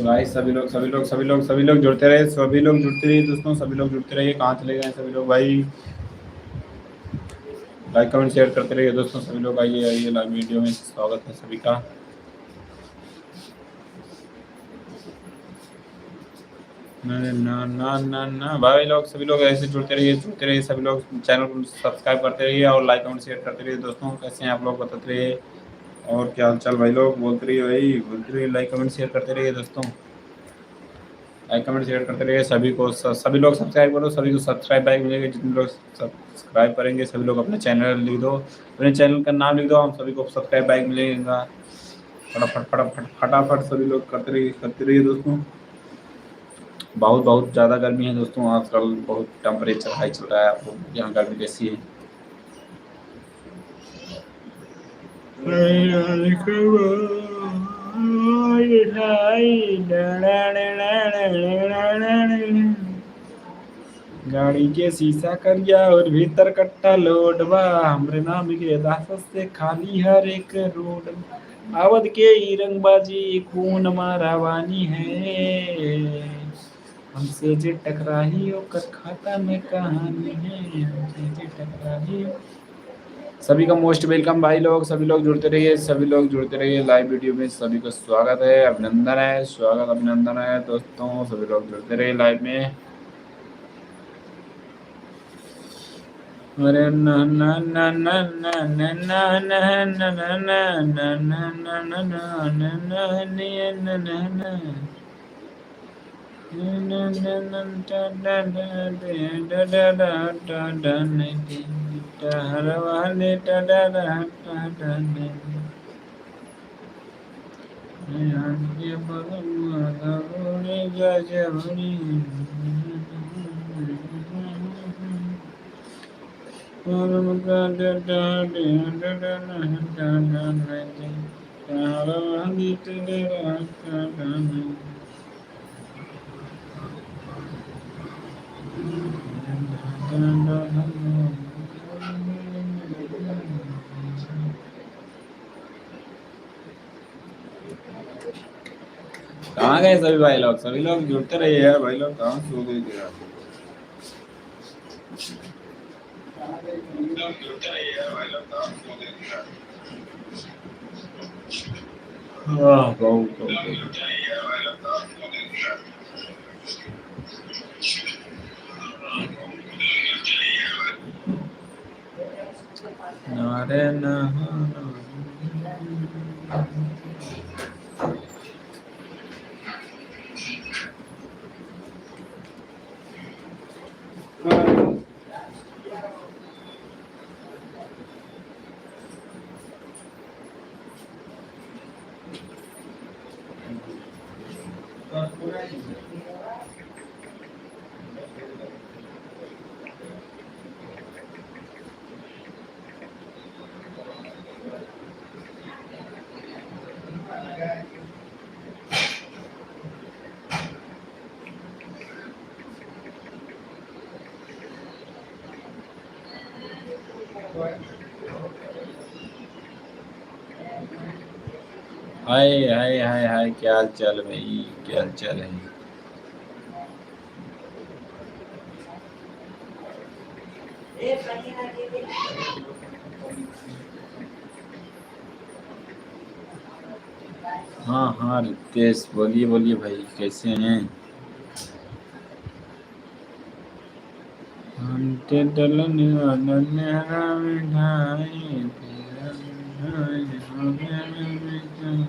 भाई सभी लोग जुड़ते रहे, सभी लोग जुड़ते रहिए दोस्तों, सभी लोग जुड़ते रहिए। कहाँ चले गए सभी लोग भाई, लाइक कमेंट शेयर करते रहिए दोस्तों। सभी लोग आइए आइए लाइव वीडियो में, स्वागत है सभी का। ना ना ना ना ना भाई लोग, सभी लोग ऐसे जुड़ते रहिए सभी लोग। चैनल को सब्सक्राइब करते रहिए और लाइक कमेंट शेयर करते रहिए दोस्तों। कैसे हैं आप लोग बताते रहिए, और क्या हाल चाल भाई लोग, बोलते रहिए भाई, बोलते रहिए, लाइक कमेंट शेयर करते रहिए दोस्तों। लाइक कमेंट शेयर करते रहिए सभी को, सभी लोग सब्सक्राइब करो, सभी को सब्सक्राइब बैक मिलेगा। जितने लोग सब्सक्राइब करेंगे सभी लोग अपना चैनल लिख दो, अपने चैनल का नाम लिख दो, हम सभी को सब्सक्राइब बैक मिलेगा। फटाफट फटाफट फटाफट सभी लोग करते रहिए दोस्तों। बहुत बहुत ज़्यादा गर्मी है दोस्तों, आजकल बहुत टेम्परेचर हाई चल रहा है। आप लोग यहाँ गर्मी कैसी है? गाड़ी के शीशा करिया और भीतर कट्टा लोड बा, हमरे नाम के दासत से खाली हर एक रोड। आवद के ही रंगबाजी खून मारावानी है, हमसे जे टकराही ओकर खाता में कहानी है, हमसे जे टकराही। सभी का मोस्ट वेलकम भाई लोग, सभी लोग जुड़ते रहिए, सभी लोग जुड़ते रहिए लाइव वीडियो में। सभी का स्वागत है, अभिनंदन है, स्वागत अभिनंदन है दोस्तों। सभी लोग जुड़ते रहिए लाइव में। अरे ना ना ना ना ना ना ना ना ना ना ना ना ना ना ना ना ना ना ना कहाँ गए सभी लोग जुड़ते रहिए यार भाई लोग, कहाँ सो गए थे यार। हाँ बहुत अरे ना हाय हाय हाय हाय, क्या हाल चाल भाई, क्या हाल चाल है। हाँ हाँ रितेश, बोलिए बोलिए भाई, कैसे हैं। हमके दलन नन्हा मिठाई तेरा मिठाई हो गया मिठाई,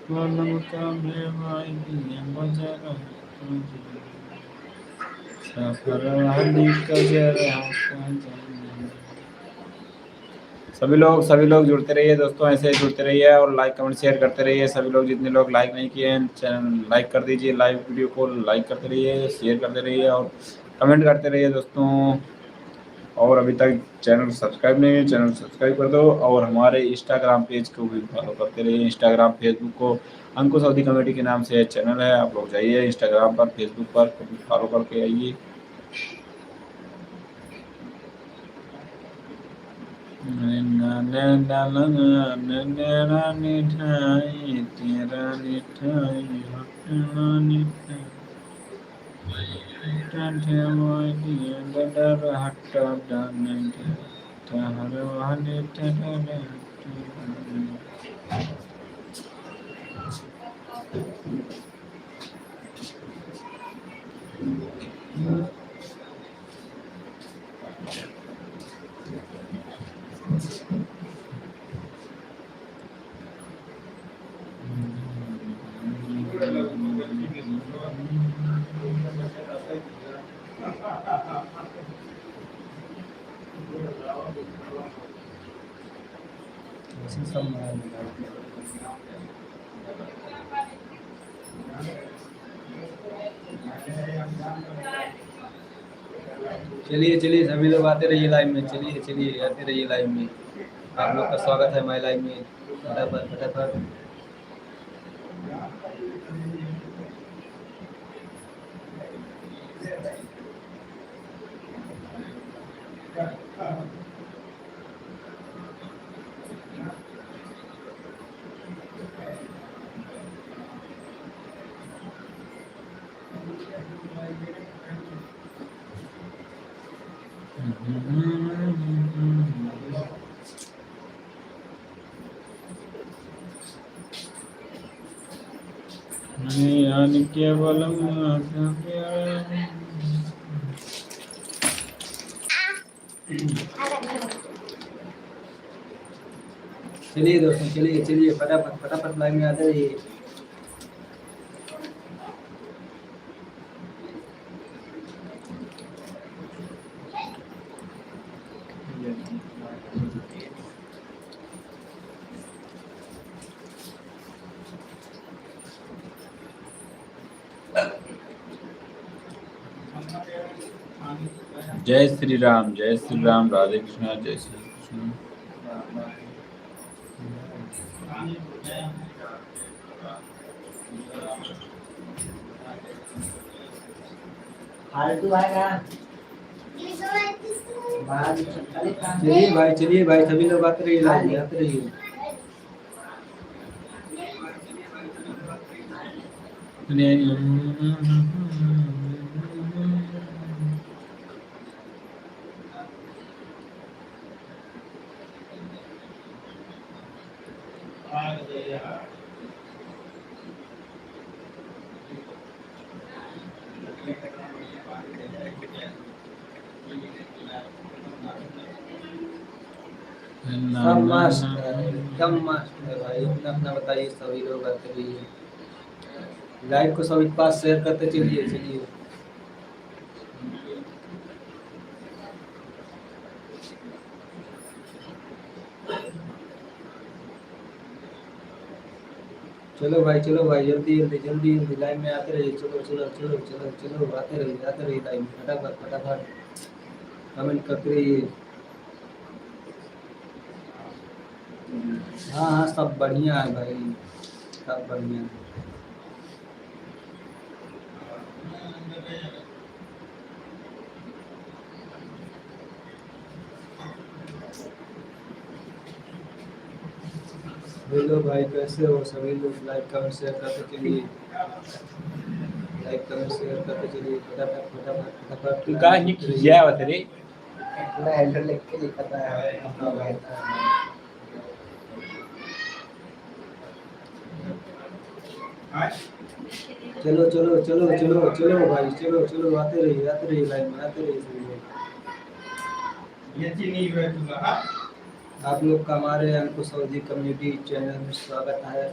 कोलम का बेवाई दिया बजरा तुझे, सफर वाली कजरा का जाना। सभी लोग जुड़ते रहिए दोस्तों, ऐसे ही जुड़ते रहिए और लाइक कमेंट शेयर करते रहिए। सभी लोग, जितने लोग लाइक नहीं किए हैं चैनल लाइक कर दीजिए, लाइव वीडियो को लाइक करते रहिए, शेयर करते रहिए और कमेंट करते रहिए दोस्तों। और अभी तक चैनल सब्सक्राइब नहीं है, चैनल सब्सक्राइब कर दो और हमारे इंस्टाग्राम पेज को भी फॉलो करते रहिए। इंस्टाग्राम फेसबुक को अंकुश अवधी कमेटी के नाम से चैनल है, आप लोग जाइए इंस्टाग्राम पर फेसबुक पर फॉलो करके आइए। मिठाई तेरा मिठाई चलिए चलिए सभी लोग आते रहिए लाइव में, चलिए चलिए आते रहिए लाइव में, आप लोग का स्वागत है हमारे लाइव में। फटाफट फटाफट। केवलम चलिए दोस्तों, चलिए चलिए, फटाफट फटाफट लाइन में आते रहिए। जय श्री राम, जय श्री राम, राधे कृष्णा, जय श्री कृष्ण। चलिए भाई, सभी लोग आते रहिए, लाइन में आते रहिए। सब मस्त है, एकदम मस्त है भाई। अपना अपना बताइए, सभी लोग आते रहिए। लाइव को सभी के पास शेयर करते चलिए, चलिए। चलो भाई, चलो भाई, जल्दी जल्दी जल्दी जल्दी लाइन में आते रहिए। चलो चलो चलो चलो चलो, आते रहिए लाइन में, फटाफट फटाफट कमेंट करते रहिए। हाँ हाँ, सब बढ़िया है भाई, सब बढ़िया है। हेलो भाई, कैसे हो सभी लोग? लाइक कमेंट शेयर करते चलिए, लाइक कमेंट शेयर करते चलिए, फटाफट फटाफट फटाफट। तू का ही खिंचाया हुआ थे रे? मैं हैंडल लिख के लिखा था। चलो चलो चलो चलो चलो भाई, चलो चलो, आते रहिए लाइन में, आते रहिए सभी लोग। आप लोग का हमारे अंकुश सऊदी कम्युनिटी चैनल में स्वागत है।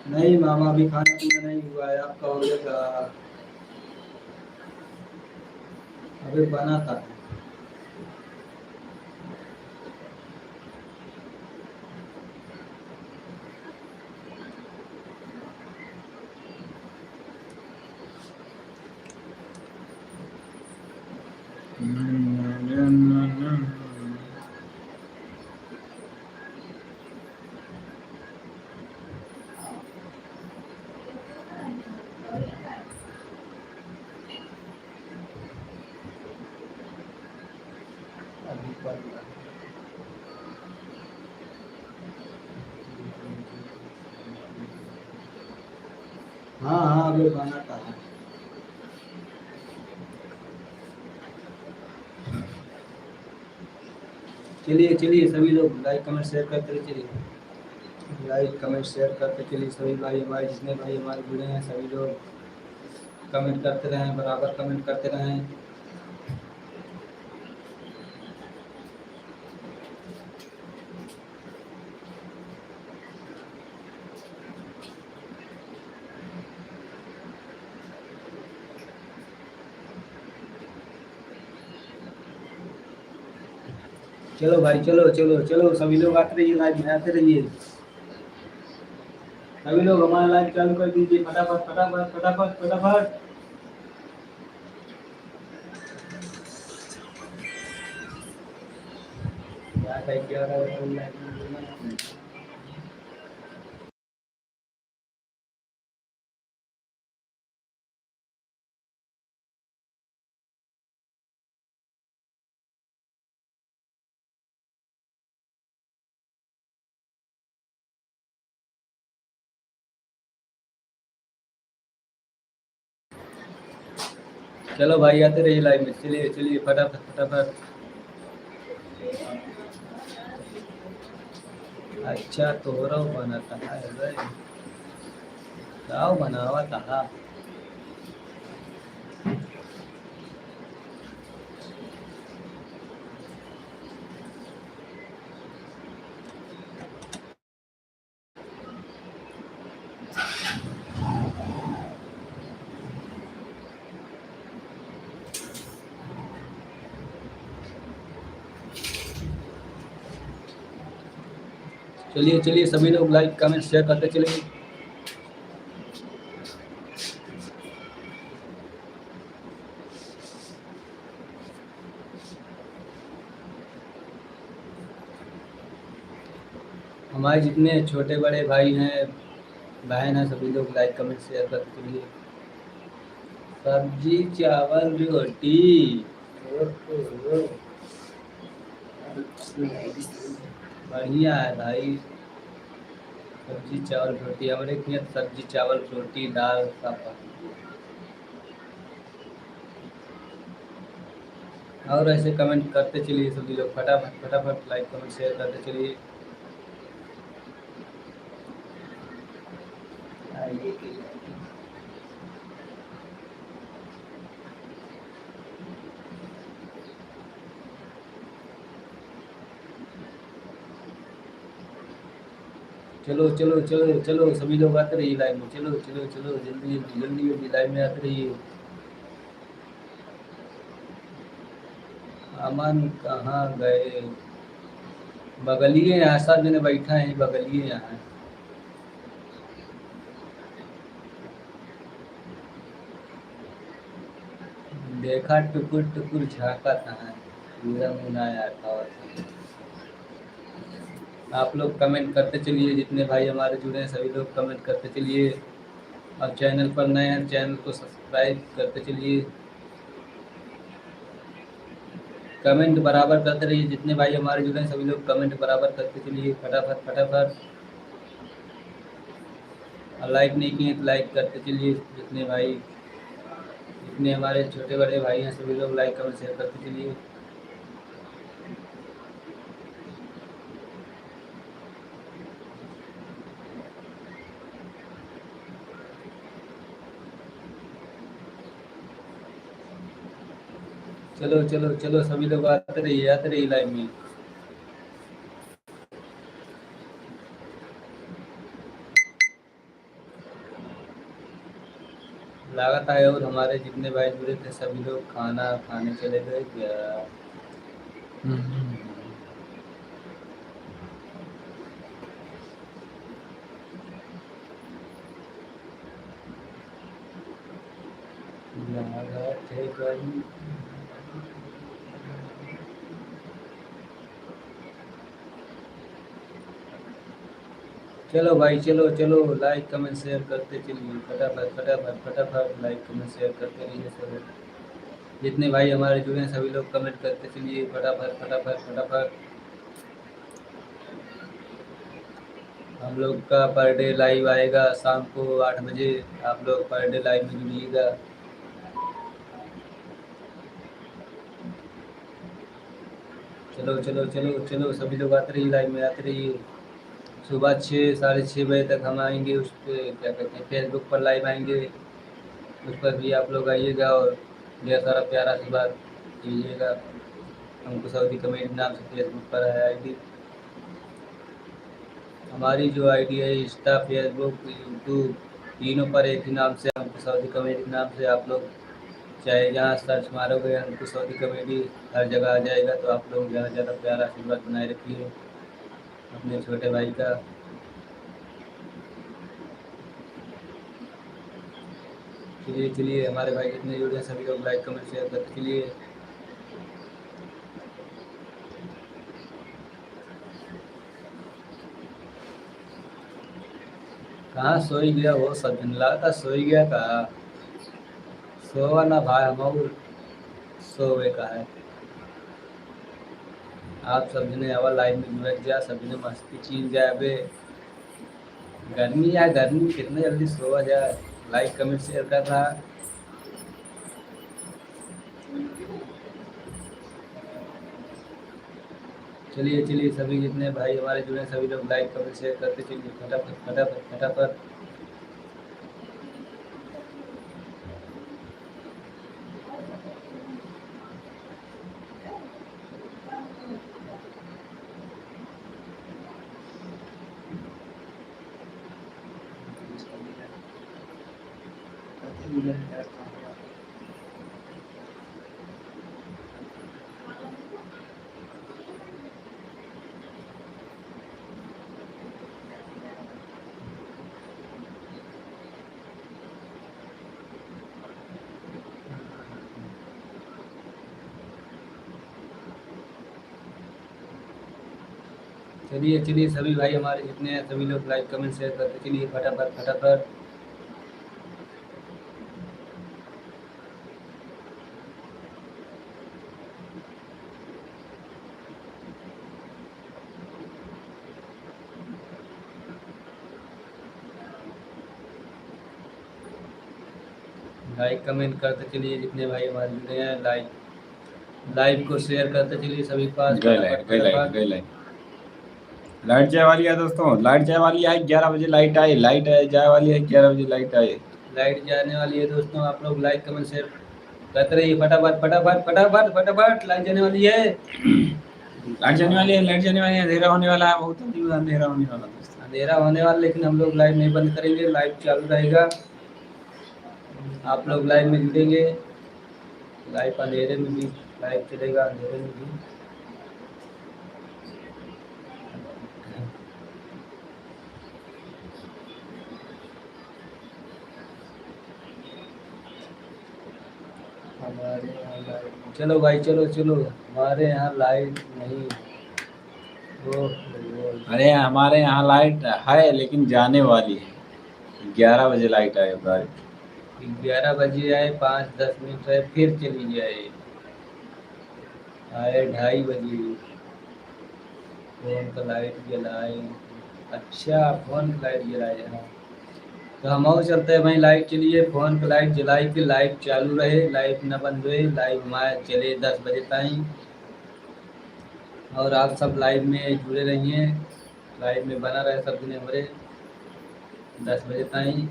नहीं मामा, अभी खाना पीना नहीं हुआ है, आपका हो जाएगा, अभी बना था। अभी बन रहा है। हाँ हाँ, अभी बना था। चलिए चलिए, सभी लोग लाइक कमेंट शेयर करते चलिए, लाइक कमेंट शेयर करते चलिए। सभी भाई हमारे, जितने भाई हमारे जुड़े हैं, सभी लोग कमेंट करते रहें, बराबर कमेंट करते रहें। चलो भाई, चलो चलो चलो, सभी लोग आते रहिए, लाइव में आते रहिए। सभी लोग हमारा लाइव चालू कर दीजिए, फटाफट फटाफट फटाफट फटाफट। क्या रहा है? चलो भाई, आते रहिए लाइव में, चलिए चलिए, फटाफट फटाफट। अच्छा, तोहरा बनाता है भाई, क्या बनावा था? चलिए चलिए सभी लोग लाइक कमेंट शेयर करते चलिए। हमारे जितने छोटे बड़े भाई हैं बहन हैं सभी लोग लाइक कमेंट शेयर करते चलिए। सब्जी चावल रोटी ओहो, बढ़िया है भाई। सब्जी चावल रोटी हमारे यहाँ सब्जी चावल रोटी दाल पापड़। और ऐसे कमेंट करते चलिए सभी लोग फटाफट फटाफट लाइक कमेंट शेयर करते चलिए। चलो चलो चलो चलो सभी लोग आते रहिए लाइव में। चलो चलो चलो जल्दी जल्दी जल्दी जल्दी लाइव में आते रहिए। अमन कहाँ गए? बगलिए यहाँ सब जने बैठा है बगलिए यहाँ। देखा टुकुर टुकुर झाँका था पूरा मुना आता। आप लोग कमेंट करते चलिए जितने भाई हमारे जुड़े हैं सभी लोग कमेंट करते चलिए। और चैनल पर नए हैं चैनल को सब्सक्राइब करते चलिए। कमेंट बराबर करते रहिए जितने भाई हमारे जुड़े हैं सभी लोग कमेंट बराबर करते चलिए फटाफट फटाफट। और लाइक नहीं किए तो लाइक करते चलिए जितने भाई जितने हमारे छोटे बड़े भाई हैं सभी लोग लाइक कमेंट शेयर करते चलिए। चलो चलो चलो सभी लोग आते रहिए लाइव में। लागत है और हमारे जितने भाई जुड़े थे सभी लोग खाना खाने चले गए क्या? लागत है कहीं। चलो भाई चलो चलो लाइक कमेंट शेयर करते चलिए फटाफट फटाफट फटाफट लाइक कमेंट शेयर करते रहिए सब। जितने भाई हमारे जुड़े हैं सभी लोग कमेंट करते चलिए फटाफट फटाफट फटाफट। हम लोग का पर डे लाइव आएगा शाम को 8 बजे। आप लोग पर डे लाइव में जुड़िएगा। चलो चलो चलो चलो सभी लोग आते रहिए लाइव में आते रहिए। सुबह 6 साढ़े 6 बजे तक हम आएंगे उस पर क्या कहते हैं फेसबुक पर लाइव आएंगे। उस पर भी आप लोग आइएगा और ढेर सारा प्यारा सी बात कीजिएगा। हमको सऊदी कमेडी नाम से फेसबुक पर है आईडी। हमारी जो आईडी है इंस्टा फेसबुक यूट्यूब तीनों पर एक ही नाम से हमको सऊदी कमेडी नाम से। आप लोग चाहे जहाँ सर्च मारोगे हमको सऊदी कमेडी हर जगह आ जाएगा। तो आप लोग ज़्यादा से ज़्यादा प्यारा आशीर्वाद बनाए रखिए अपने छोटे भाई का। चलिए चलिए हमारे भाई जितने जुड़े हैं सभी लोग लाइक कमेंट शेयर करते चलिए। कहाँ सोई गया वो सज्जन लगा सोई गया कहा सोवा ना भाई हम सोवे का है। आप सब जने अवर लाइन में जुड़ जा सब जने मस्ती चीन जाए अबे गर्मी है गर्मी कितने जल्दी सोवा जाए। लाइक कमेंट शेयर कर रहा। चलिए चलिए सभी जितने भाई हमारे जुड़े हैं सभी लोग लाइक कमेंट शेयर करते चलिए फटाफट फटाफट फटाफट। चलिए चलिए सभी भाई हमारे जितने हैं सभी लोग लाइक कमेंट शेयर करते चलिए फटाफट फटाफट। लाइक कमेंट करते चलिए जितने भाई हमारे जुड़े हैं, लाइव को शेयर करते चलिए सभी के पास गई फटाफट लाइट गई लाइट फटाफट। गई लाइट। लाइट जाए वाली है दोस्तों, लाइट जाए वाली है, 11 बजे लाइट आई, लाइट जाए वाली है, 11 बजे लाइट आई। लाइट जाने वाली है दोस्तों, आप लोग लाइक कमेंट शेयर करते रहिए फटाफट फटाफट फटाफट फटाफट। लाइट जाने वाली है, लाइट जाने वाली है, लाइट जाने वाली है, अंधेरा होने वाला है, बहुत अंधेरा होने वाला है दोस्तों। अंधेरा होने वाला, लेकिन हम लोग लाइव नहीं बंद करेंगे, लाइव चालू रहेगा। आप लोग लाइव में जुड़ेंगे, लाइव अंधेरे में भी लाइव चलेगा, अंधेरे में भी। हमारे यहाँ लाइट, चलो भाई चलो चलो, हमारे यहाँ लाइट नहीं। अरे हमारे यहाँ लाइट है लेकिन जाने वाली है, 11 बजे लाइट आए भाई। 11 बजे आए, 5-10 मिनट रहे फिर चली जाए, आए 2:30 बजे। फोन का लाइट जलाए, अच्छा फोन का लाइट जलाए, हाँ तो हम और चलते हैं भाई। लाइट चलिए, फोन का लाइट जलाई के लाइट चालू रहे, लाइट न बंद हुए, लाइव हमारे चले 10 बजे ताईं। और आप सब लाइव में जुड़े रहिए, लाइव में बना रहे सब दिन हमारे 10 बजे ताईं।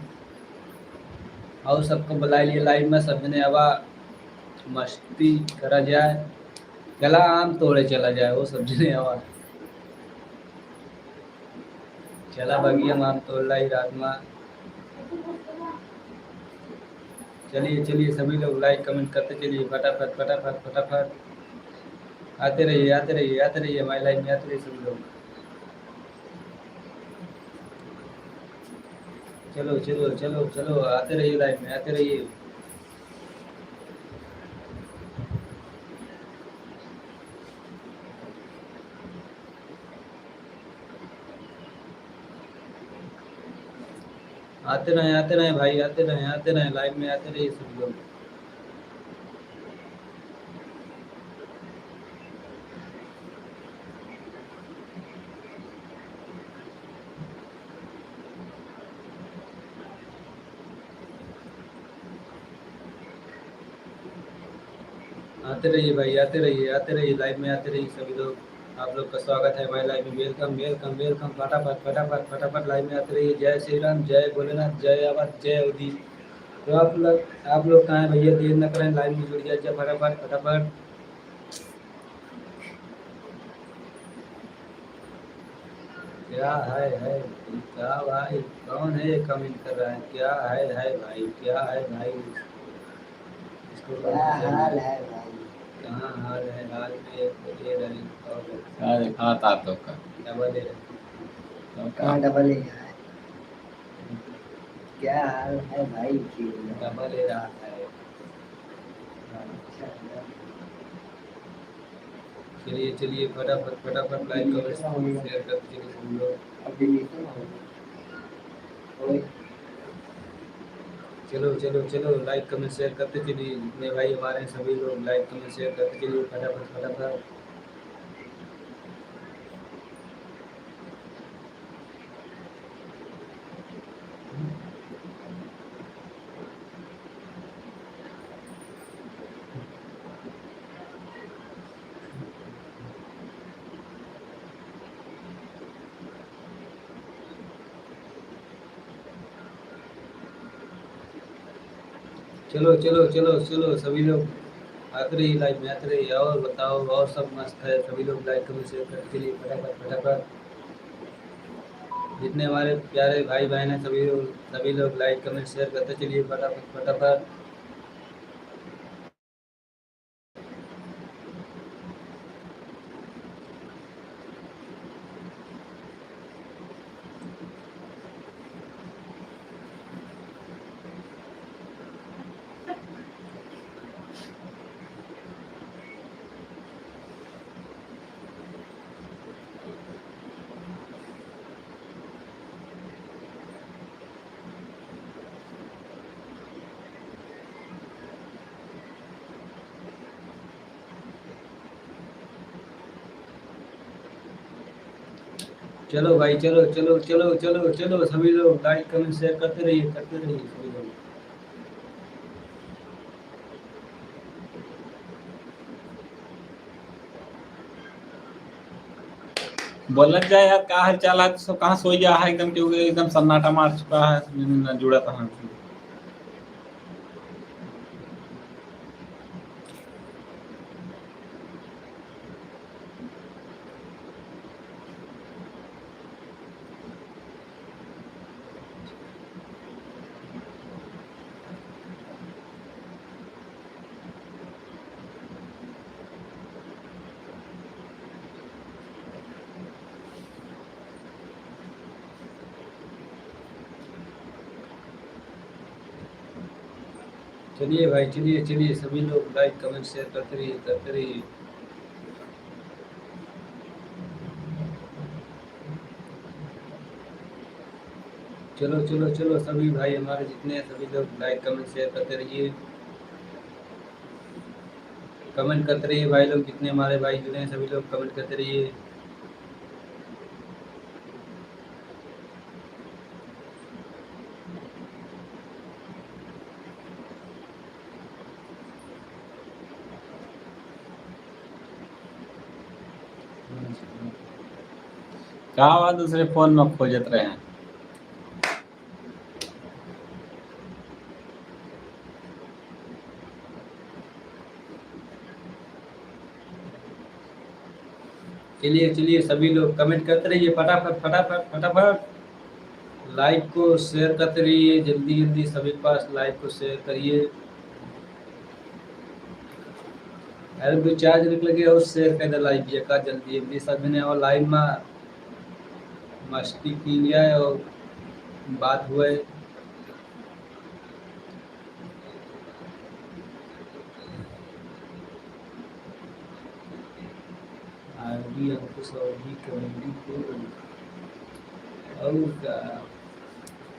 और सबको बुला लिए लाइव में, सब जने हवा मस्ती करा जाए, गला आम तोड़े चला जाए, वो सब जने हवा चला बगिया आम तोड़ लाई रात में। चलिए चलिए सभी लोग लाइक कमेंट करते चलिए फटाफट फटाफट फटाफट। आते रहिए आते रहिए आते रहिए, हमारी लाइव में आते रहिए सभी लोग। चलो चलो चलो चलो, आते रहिए लाइव में आते रहिए। आते रहे भाई, आते रहे लाइव में आते रहिए सभी लोग। आते रहिए भाई, आते रहिए लाइव में आते रहिए सभी लोग। आप लोग का स्वागत है हमारे लाइव में, वेलकम वेलकम वेलकम। फटाफट फटाफट फटाफट लाइव में आते रहिए। जय श्री राम, जय भोलेनाथ, जय आवाज, जय उदी। तो आप लोग कहाँ हैं भैया, देर न करें, लाइव में जुड़ जाइए फटाफट फटाफट। क्या है क्या भाई, कौन है ये कमेंट कर रहा है, क्या है भाई, क्या है भाई, इसको क्या हाल है भाई? कहाँ हाल है, हाल में ये रही और क्या खाता तो का डबल है। कहाँ डबल है? क्या हाल है भाई की? डबल ले रहा है। चलिए चलिए फटाफट फटाफट लाइक कमेंट शेयर करते चलिए सब लोग। चलो चलो चलो लाइक कमेंट शेयर करते चलिए, जितने भाई हमारे हैं सभी लोग लाइक कमेंट शेयर करते चलिए फटाफट फटाफट। चलो चलो चलो चलो सभी लोग आते रहिए लाइव में आते रहिए। और बताओ, और सब मस्त है, सभी लोग लाइक कमेंट शेयर करते चलिए फटाफट फटाफट। जितने हमारे प्यारे भाई बहन हैं सभी लोग लाइक कमेंट शेयर करते चलिए फटाफट फटाफट। चलो भाई, चलो चलो चलो चलो चलो, सभी लोग लाइक कमेंट शेयर करते रहिए सभी लोग। बोलना जाए यार, क्या हाल चाल है, सब कहाँ सो गया है एकदम, क्योंकि एकदम सन्नाटा मार चुका है, न जुड़ा था हमसे। चलिए भाई, चलिए चलिए, सभी लोग लाइक कमेंट शेयर करते रहिए करते रहिए। चलो चलो चलो, सभी भाई हमारे जितने हैं सभी लोग लाइक कमेंट शेयर करते रहिए, कमेंट करते रहिए भाई लोग, जितने हमारे भाई जुड़े हैं सभी लोग कमेंट करते रहिए। क्या हुआ, दूसरे फोन में खोजत रहे हैं। चलिए चलिए, सभी लोग कमेंट करते रहिए, फटाफट फटाफट फटाफट लाइक को शेयर करते रहिए, जल्दी जल्दी सभी के पास लाइक को शेयर करिए। अरे दो चार जन लगे और शेयर कर दे लाइक ये का, जल्दी जल्दी सब ने और लाइव में मस्ती की लिया है और बात हुए। आरडी अंकुश और भी कमेंटी को और का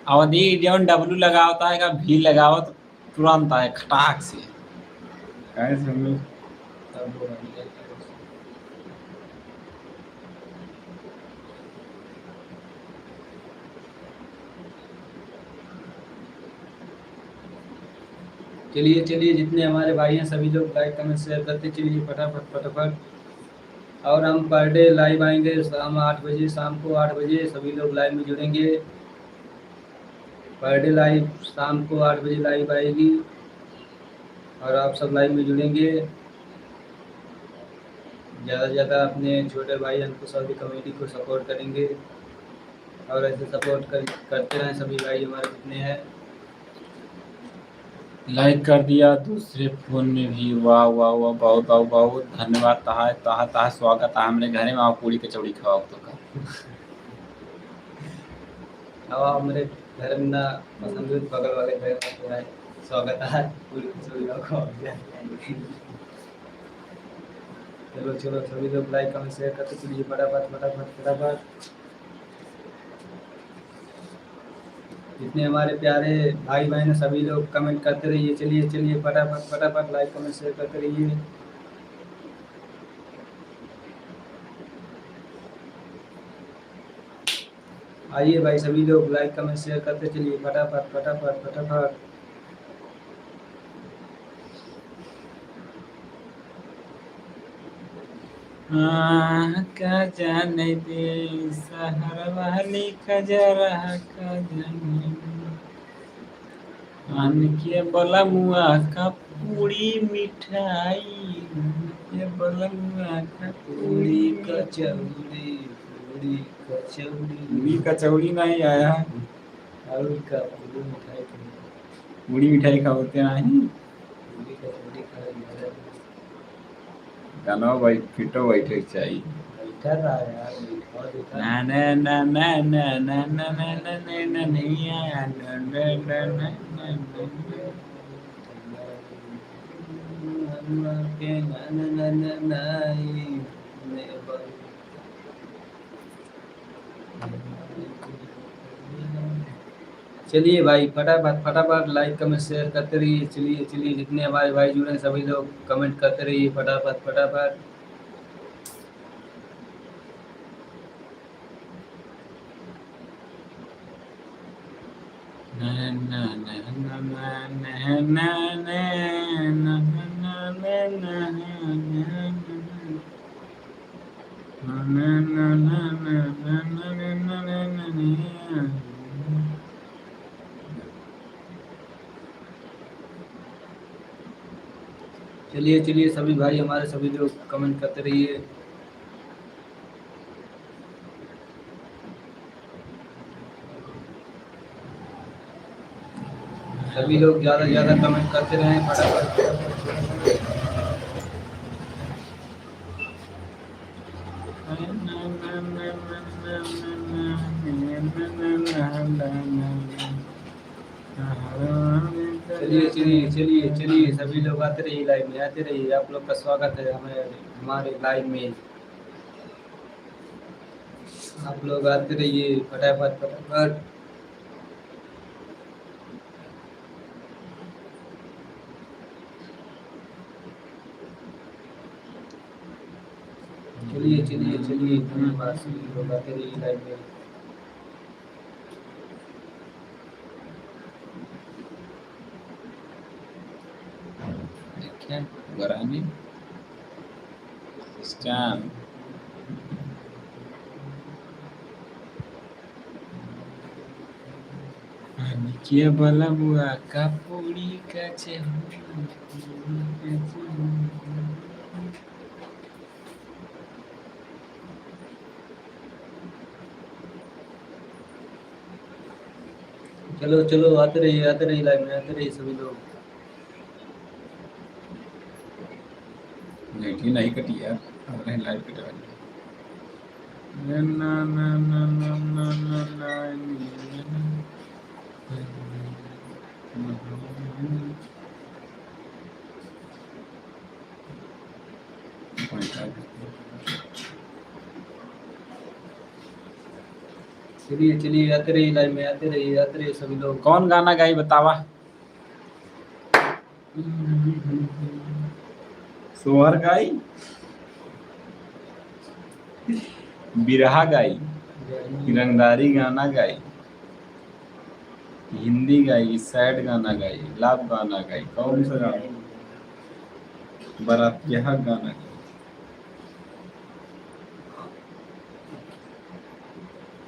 अवधि जौन डब्लू लगा होता है का भी लगाओ तो तुरंत आए खटाक से। कैसे हम लोग तब वो बन गया। चलिए चलिए, जितने हमारे भाई हैं सभी लोग लाइक कमेंट शेयर करते चलिए फटाफट फटाफट। और हम पर डे लाइव आएंगे शाम 8 बजे, शाम को 8 बजे सभी लोग लाइव में जुड़ेंगे। पर डे लाइव शाम को 8 बजे लाइव आएगी और आप सब लाइव में जुड़ेंगे। ज़्यादा से ज़्यादा अपने छोटे भाई अंकुश और भी कम्युनिटी को सपोर्ट करेंगे और ऐसे सपोर्ट करते रहें सभी भाई हमारे जितने हैं। लाइक कर दिया दूसरे फोन में भी, वाह वाह वाह, बहुत बहुत बहुत धन्यवाद। तहा तहा तहा स्वागत है हमरे घरे में, आओ पूरी कचौड़ी खाओ तो का। अब मेरे घर में ना पसंद बगल वाले घर में तो है स्वागत है पूरी सभी लोग को। चलो चलो, सभी लोग लाइक कमेंट शेयर करते चलिए फटाफट फटाफट फटाफट। जितने हमारे प्यारे भाई बहन हैं सभी लोग कमेंट करते रहिए, चलिए चलिए फटाफट फटाफट लाइक कमेंट शेयर करते रहिए। आइए भाई, सभी लोग लाइक कमेंट शेयर करते चलिए फटाफट फटाफट फटाफट। का जाने दे सहर वाली खजरा का जाने आन के बोला मुआ का पूरी मिठाई के बोला मुआ का पूरी कचौड़ी पूरी कचौड़ी पूरी कचौड़ी नहीं आया, और का पूरी मिठाई पूरी मिठाई खाते नहीं। पूरी कचौड़ी खा गाना भाई फिटो बैठे चाहिए। बैठा रहा यार, बैठा देखा ना ना ना ना ना ना ना ना ना ना ना नहीं आया ना ना ना ना ना चलिए भाई, फटाफट फटाफट लाइक कमेंट शेयर करते रहिए, चलिए चलिए, जितने हमारे भाई जुड़े हैं सभी लोग कमेंट करते रहिए फटाफट फटाफट। चलिए चलिए सभी भाई हमारे सभी लोग कमेंट करते रहिए। सभी लोग ज़्यादा से ज़्यादा कमेंट करते रहें फटाफट। चलिए चलिए चलिए चलिए सभी लोग आते रहिए, लाइव में आते रहिए। आप लोग का स्वागत है हमें हमारे लाइव में। आप लोग आते रहिए फटाफट फटाफट। चलिए चलिए चलिए धन्यवाद, सभी लोग आते रहिए लाइव में। देखिए बरानी सिस्टम निकिया वाला बुआ का पूरी का चलो चलो आते रहिए लाइव में आते रहिए सभी लोग। नेट ही नहीं कटी यार, हमारे लाइव कटा चलिए चलिए आते रहिए लाइव में आते रहिए सभी लोग। कौन गाना गाई बतावा? सोहर गाई, बिरहा गाई, रंगदारी गाना गाई, हिंदी गाई, सैड गाना गाई, लव गाना गाई, कौन सा गाना? बारातिया गाना गाई।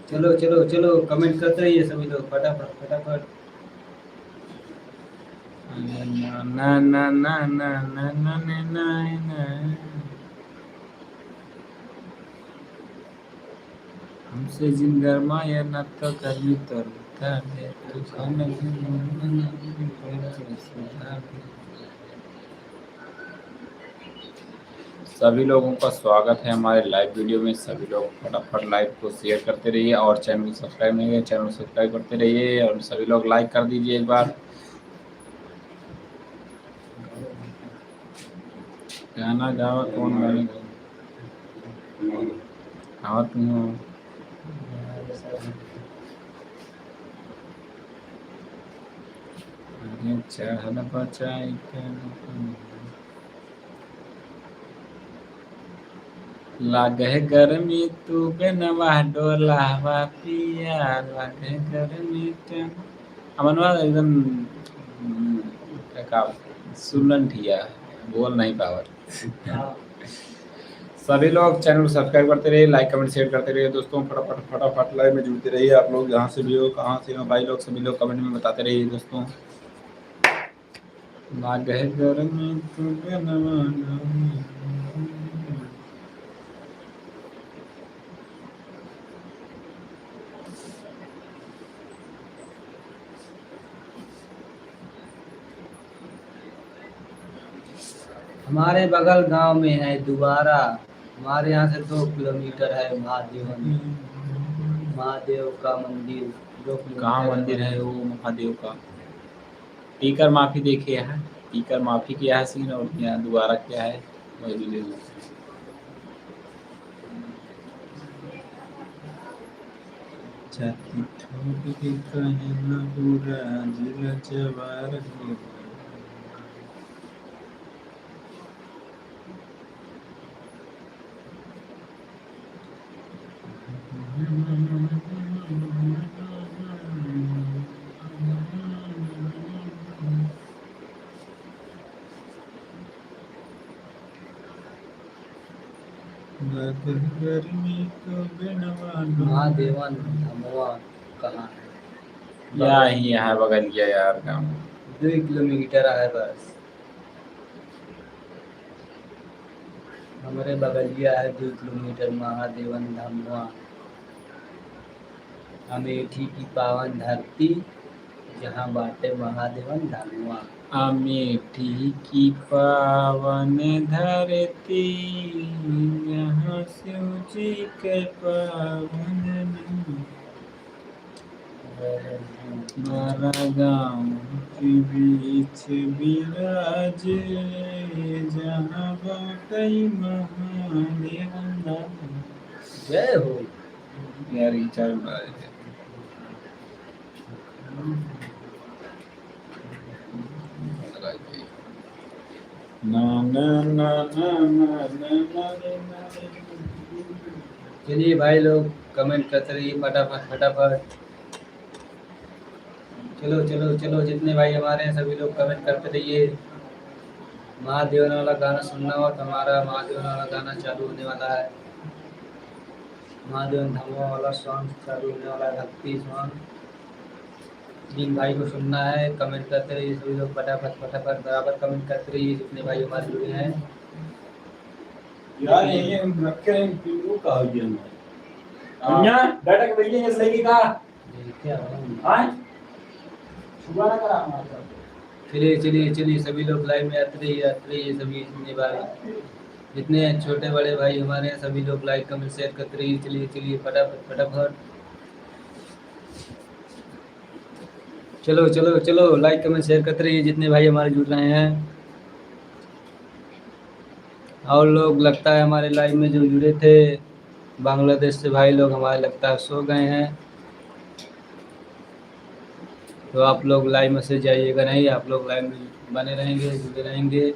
चलो चलो चलो कमेंट करते रहिए सभी लोग फटाफट फटाफट। ना ना ना ना ना ना ना ना ना हमसे जिंगर माया न तो करनी तो रुका है तू खाना सभी लोगों का स्वागत है हमारे लाइव वीडियो में। सभी लोग फटाफट लाइव को शेयर करते रहिए और चैनल को सब्सक्राइब नहीं है चैनल को सब्सक्राइब करते रहिए और सभी लोग लाइक कर दीजिए एक बार। गाना गावा कौन गाने गावा तुम चढ़ल बचाई लागे गर्मी तू बेनवा डोलावा पिया लागे गर्मी अमनवा एकदम का सुनन ठिया बोल नहीं पावर। सभी लोग चैनल को सब्सक्राइब करते रहिए, लाइक कमेंट शेयर करते रहिए दोस्तों। फटाफट फटाफट लाइव में जुड़ते रहिए आप लोग, जहाँ से भी हो कहाँ से हो भाई लोग, सभी लोग कमेंट में बताते रहिए दोस्तों। लागे गर्मी तू बेनवा हमारे बगल गांव में है दोबारा, हमारे यहाँ से 2 किलोमीटर है महादेव का मंदिर। 2 किलोमीटर कहाँ मंदिर है वो महादेव का? टीकर माफी देखिए है, टीकर माफी क्या है सीन और क्या दोबारा क्या है वही वीडियो। छाती ठोक के कहे न पूरा जिला जवार हो। गर्मी तो बिनवा महादेवन धमवा कहाँ है? या ही है बगल गया यार गाँव 2 किलोमीटर है बस। हमारे बगलिया है 2 किलोमीटर महादेवन धमवा। अमेठी की पावन धरती जहाँ बाटे महादेवन धमवा। अमेठी की पावन धरती यहाँ शिव जी के पावन हमारा गाँव के बीच विराज जहाँ बाटे महादेव नाम। जय हो। यार ये चल रहा है ना ना ना ना ना ना ना। चलिए भाई लोग कमेंट करते रहिए फटाफट फटाफट। चलो चलो चलो जितने भाई हमारे हैं सभी लोग कमेंट करते रहिए। महादेवन वाला गाना सुनना हो तो हमारा महादेवन वाला गाना चालू होने वाला है। महादेवन धमवा वाला सॉन्ग चालू होने वाला है, भक्ति सॉन्ग। जिन भाई को सुनना है कमेंट करते रहिए सभी लोग फटाफट फटाफट बराबर कमेंट करते रहिए जितने भाई हमारे जुड़े हैं। यार ये रखे हैं पिंगू का हो गया मैं अन्या डाटा के भेजिए ये सही का क्या हां सुबह ना करा हमारा। चलिए चलिए चलिए सभी लोग लाइव में आते रहिए सभी जितने भाई जितने छोटे बड़े भाई हमारे हैं सभी लोग लाइक कमेंट शेयर करते रहिए। चलिए चलिए फटाफट फटाफट चलो चलो चलो लाइक कमेंट शेयर करते रहिए जितने भाई हमारे जुड़ रहे हैं। और लोग लगता है हमारे लाइव में जो जुड़े थे बांग्लादेश से भाई लोग हमारे लगता है सो गए हैं, तो आप लोग लाइव मैसेज जाइएगा नहीं, आप लोग लाइव में बने रहेंगे जुड़े रहेंगे।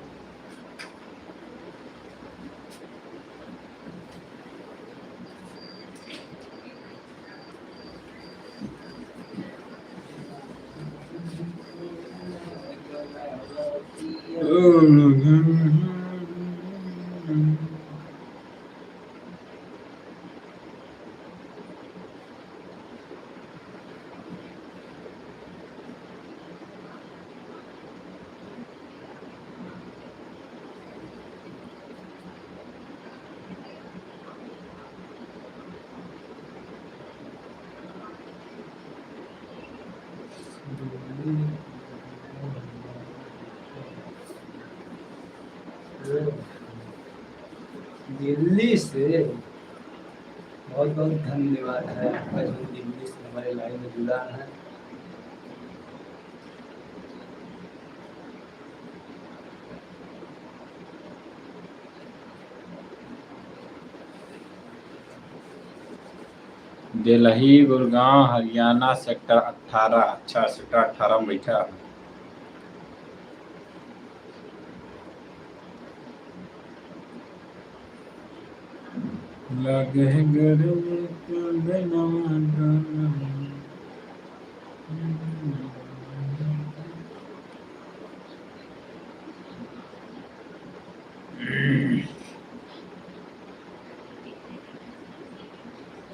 दिल्ली से बहुत बहुत धन्यवाद है आपका जो दिल्ली से हमारे लाइव में जुड़ा है। दिल्ली गुड़गांव हरियाणा सेक्टर 18। अच्छा सेक्टर 18 में बैठा है। लगे गर्मी तो बिनवा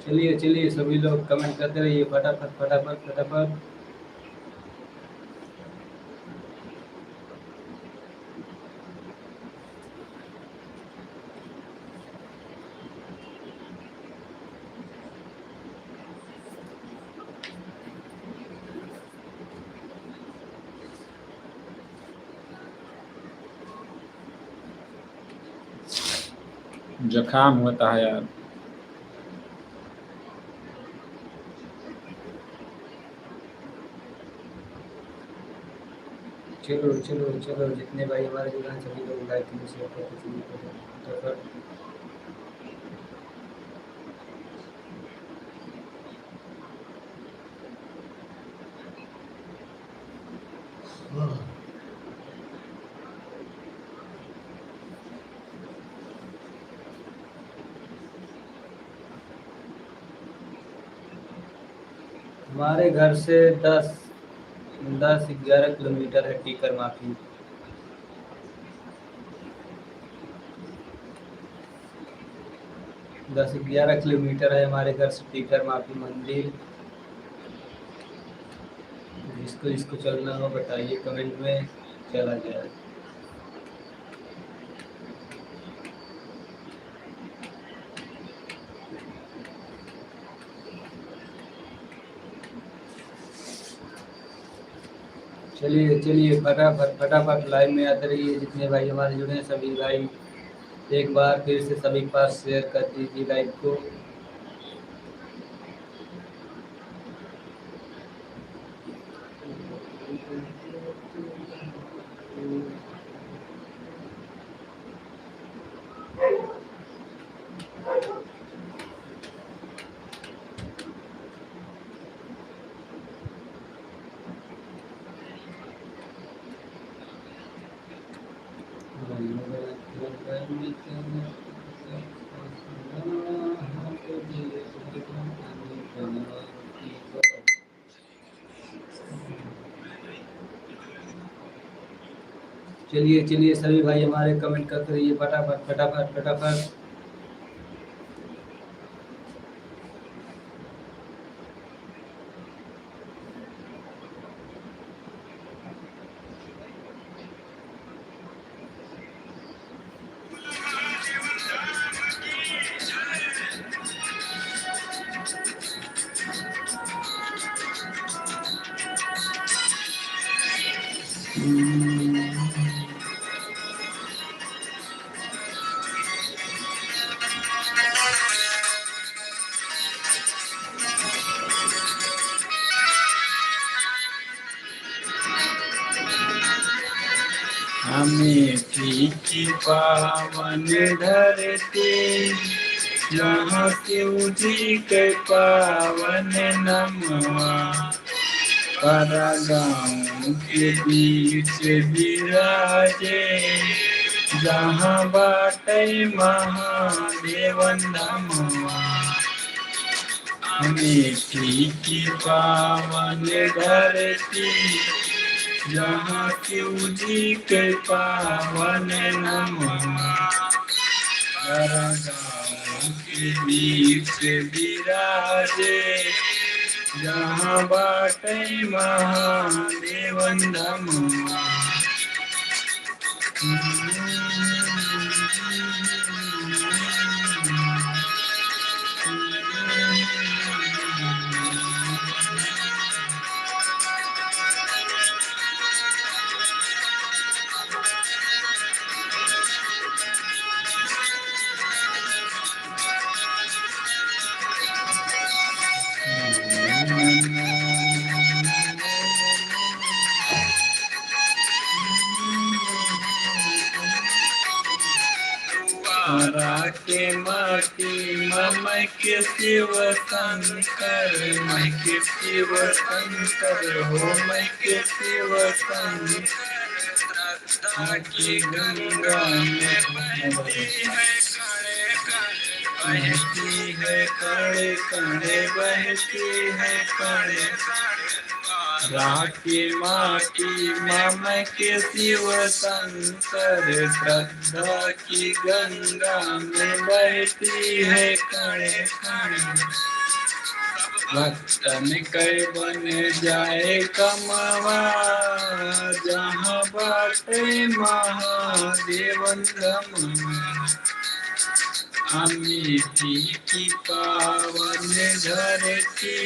चलिए चलिए सभी लोग कमेंट करते रहिए फटाफट फटाफट फटाफट। जुकाम होता है यार। चलो चलो चलो जितने भाई हमारे जुड़े हैं सभी लोग लाइक करें शेयर करते चलिए फटाफट। हमारे घर से 10-11 किलोमीटर है टीकर माफी। 10-11 किलोमीटर है हमारे घर से टीकर माफी मंदिर। जिसको जिसको चलना हो बताइए कमेंट में, चला जाए। चलिए चलिए फटाफट फटाफट लाइव में आते रहिए। जितने भाई हमारे जुड़े हैं सभी भाई एक बार फिर से सभी के पास शेयर कर दीजिए लाइव को। चलिए चलिए सभी भाई हमारे कमेंट करते रहिए फटाफट फटाफट फटाफट। अमेठी की पावन धरती, जहाँ शिव जी के पावन नमवा, पारा गाँव के बीच विराजे, जहाँ बाटे महादेव नमवा। अमेठी की पावन धरती, जहाँ शिव जी के पावन नमवा, पारा गाँव के बीच विराजे, जहाँ बाटे महादेव नमवा। के माटी मैं के शिव शंकर, मैं के शिव शंकर हो, मैं के शिव शंकर, की गंगा में बहती है कड़े कड़े, बहती है कड़े राखी माटी मामा के शिव शंकर, श्रद्धा की गंगा में बहती है कड़े कड़े, भक्तन के बन जाए कमवा, जहाँ बाटे महादेव नमवा। अमेठी की पावन धरती,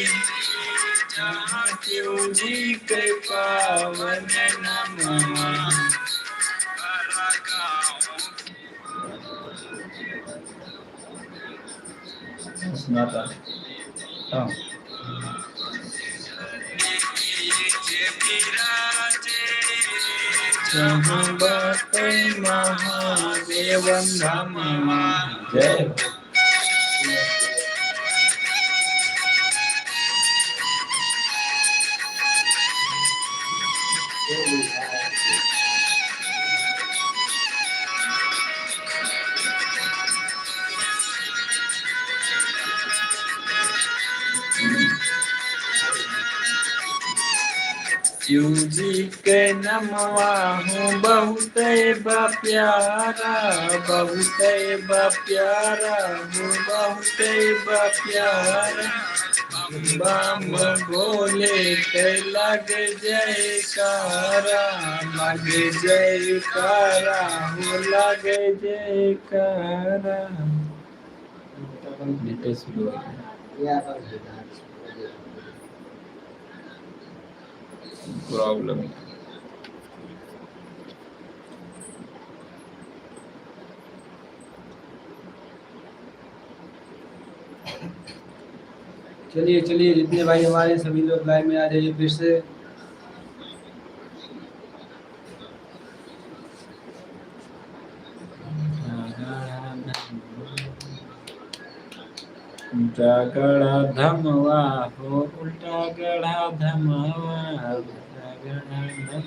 जहाँ शिव जी के पावन नमवा। सुनाता हाँ। जहाँ बाटे महादेव नमवा। जय शिव जी के नमवा हूँ बहुत प्यारा, बहुत प्यारा हूँ बहुत प्यारा। बम भोले के लग जयकारा, लग जयकारा हो लग जयकारा। प्रॉब्लम चलिए चलिए, जितने भाई हमारे सभी लोग लाइव में आ जाइए फिर से। उल्टा गड़ा धमवा हो, उल्टा गड़ा धमवा, उल्टा गड़ा धमवा।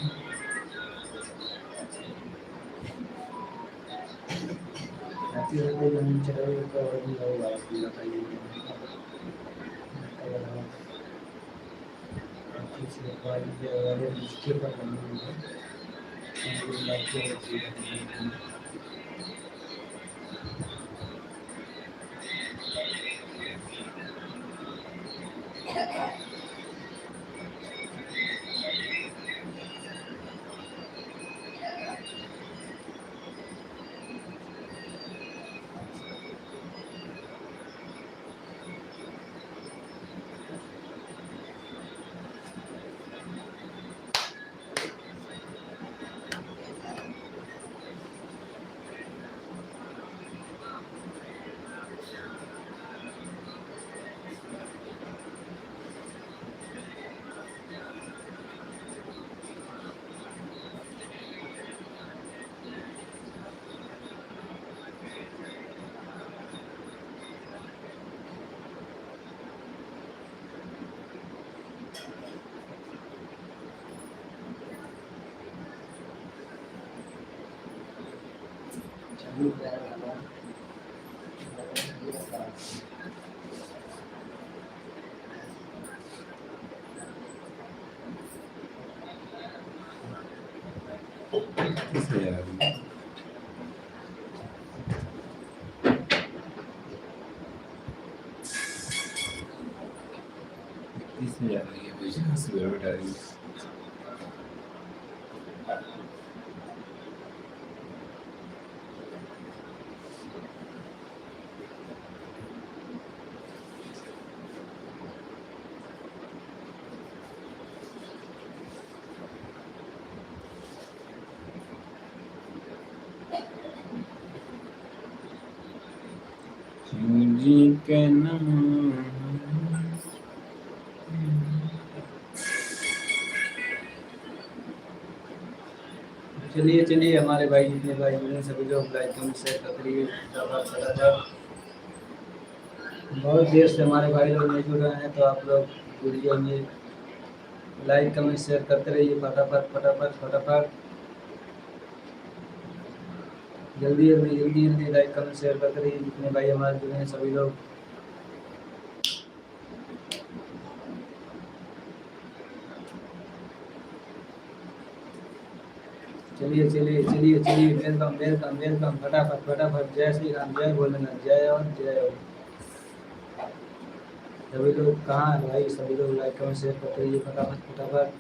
शिव जी के नमः। चलिए चलिए, हमारे भाई जितने भाई जुड़े सभी लोग लाइक कमेंट शेयर करते रहिए। बहुत देर से हमारे भाई लोग नहीं जुड़ रहे हैं, तो आप लोग जुड़ जाइए, लाइक कमेंट शेयर करते रहिए फटाफट फटाफट फटाफट। जल्दी जल्दी जल्दी जल्दी लाइक कमेंट शेयर करते रहिए, जितने भाई हमारे जुड़े हैं सभी लोग। चलिए चलिए चलिए चलिए, वेलकम वेलकम वेलकम, फटाफट फटाफट। जय श्री राम, जय भोलेनाथ, जय और जय हो। सभी लोग कहाँ हैं भाई? सभी लोग लाइक कमेंट शेयर करते रहिए फटाफट फटाफट।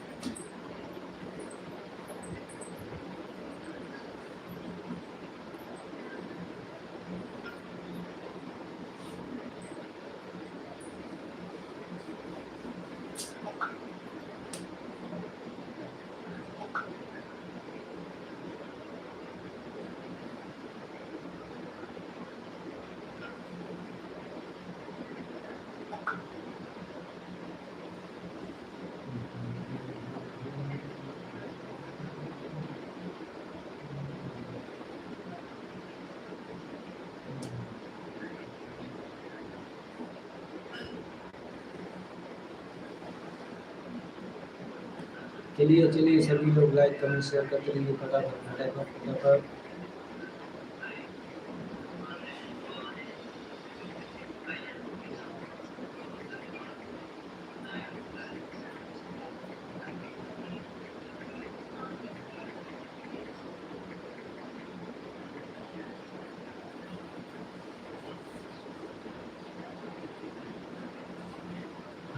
चलिए चलिए, सभी लोग लाइक कमेंट शेयर करते रहिए फटाफट फटाफट फटाफट।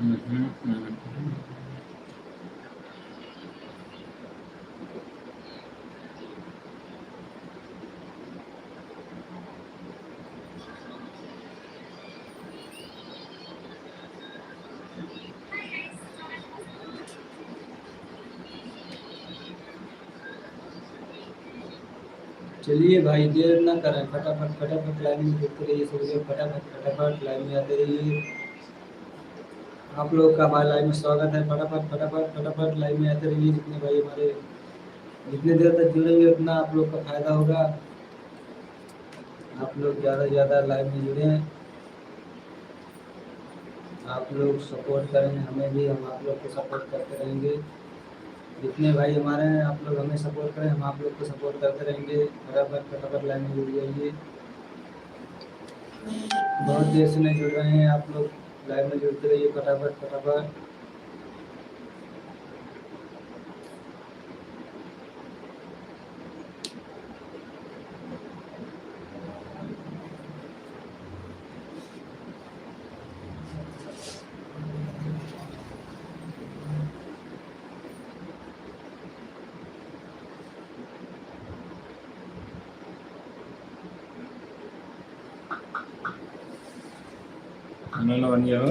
चलिए भाई, देर ना करें, फटाफट फटाफट लाइन में जुड़ते रहिए सभी लोग, फटाफट फटाफट लाइन में आते रहिए। आप लोग का हमारे लाइन में स्वागत है। फटाफट फटाफट फटाफट लाइन में आते रहिए। जितने भाई हमारे जितने देर तक जुड़ेंगे उतना आप लोग का फायदा होगा। आप लोग ज़्यादा से ज़्यादा लाइन में जुड़ें, आप लोग सपोर्ट करें हमें भी, हम आप लोग को सपोर्ट करते रहेंगे। जितने भाई हमारे हैं आप लोग हमें सपोर्ट करें, हम आप लोग को सपोर्ट करते रहेंगे। फटाफट फटाफट लाइन में जुड़ जाइए। बहुत देर से नहीं जुड़ रहे हैं आप लोग, लाइन में जुड़ते रहिए फटाफट फटाफट। उन्होंने बन गया हो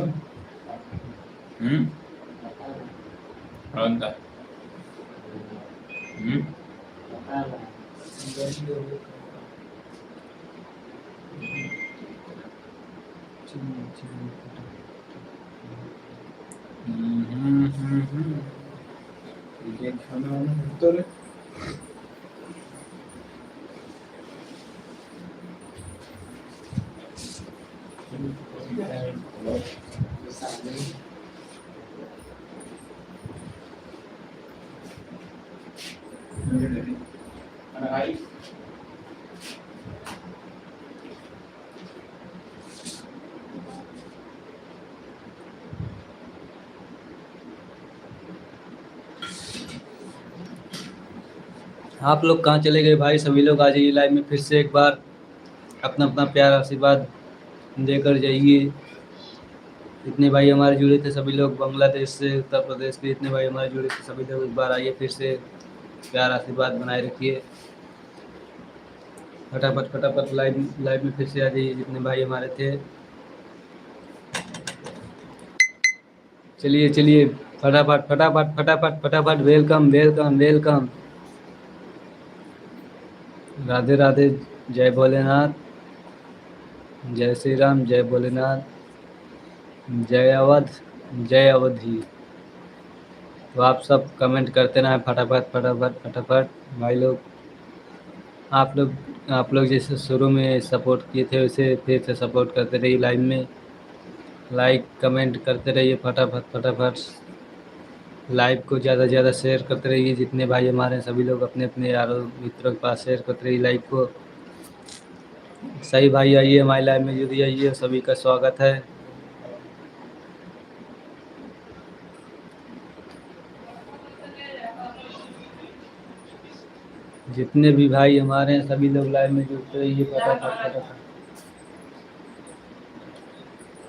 कौन था तो आप लोग कहाँ चले गए भाई? सभी लोग आ जाइए लाइव में फिर से एक बार, अपना अपना प्यार आशीर्वाद देकर जाइए। जितने भाई हमारे जुड़े थे सभी लोग, बांग्लादेश से, उत्तर प्रदेश के जितने भाई हमारे जुड़े थे सभी लोग एक बार आइए, फिर से प्यार आशीर्वाद बनाए रखिए। फटाफट फटाफट लाइव में फिर से आ जाइए जितने भाई हमारे थे। चलिए चलिए फटाफट फटाफट फटाफट फटाफट, welcome welcome welcome. Radhe Radhe, जय भोलेनाथ, जय श्री राम, जय भोलेनाथ, जय अवध, जय अवधि। तो आप सब कमेंट करते रहें फटाफट फटाफट फटाफट भाई लोग। आप लोग जैसे शुरू में सपोर्ट किए थे वैसे फिर से सपोर्ट करते रहिए। लाइव में लाइक कमेंट करते रहिए फटाफट फटाफट। लाइव को ज़्यादा से ज़्यादा शेयर करते रहिए। जितने भाई हमारे हैं सभी लोग अपने अपने यारों मित्रों के पास शेयर करते रहिए लाइव को। सही भाई आइए हमारे लाइव में जुड़ जाइए, सभी का स्वागत है। जितने भी भाई हमारे हैं सभी लोग लाइव में जुड़ते रहिए फटाफट फटाफट।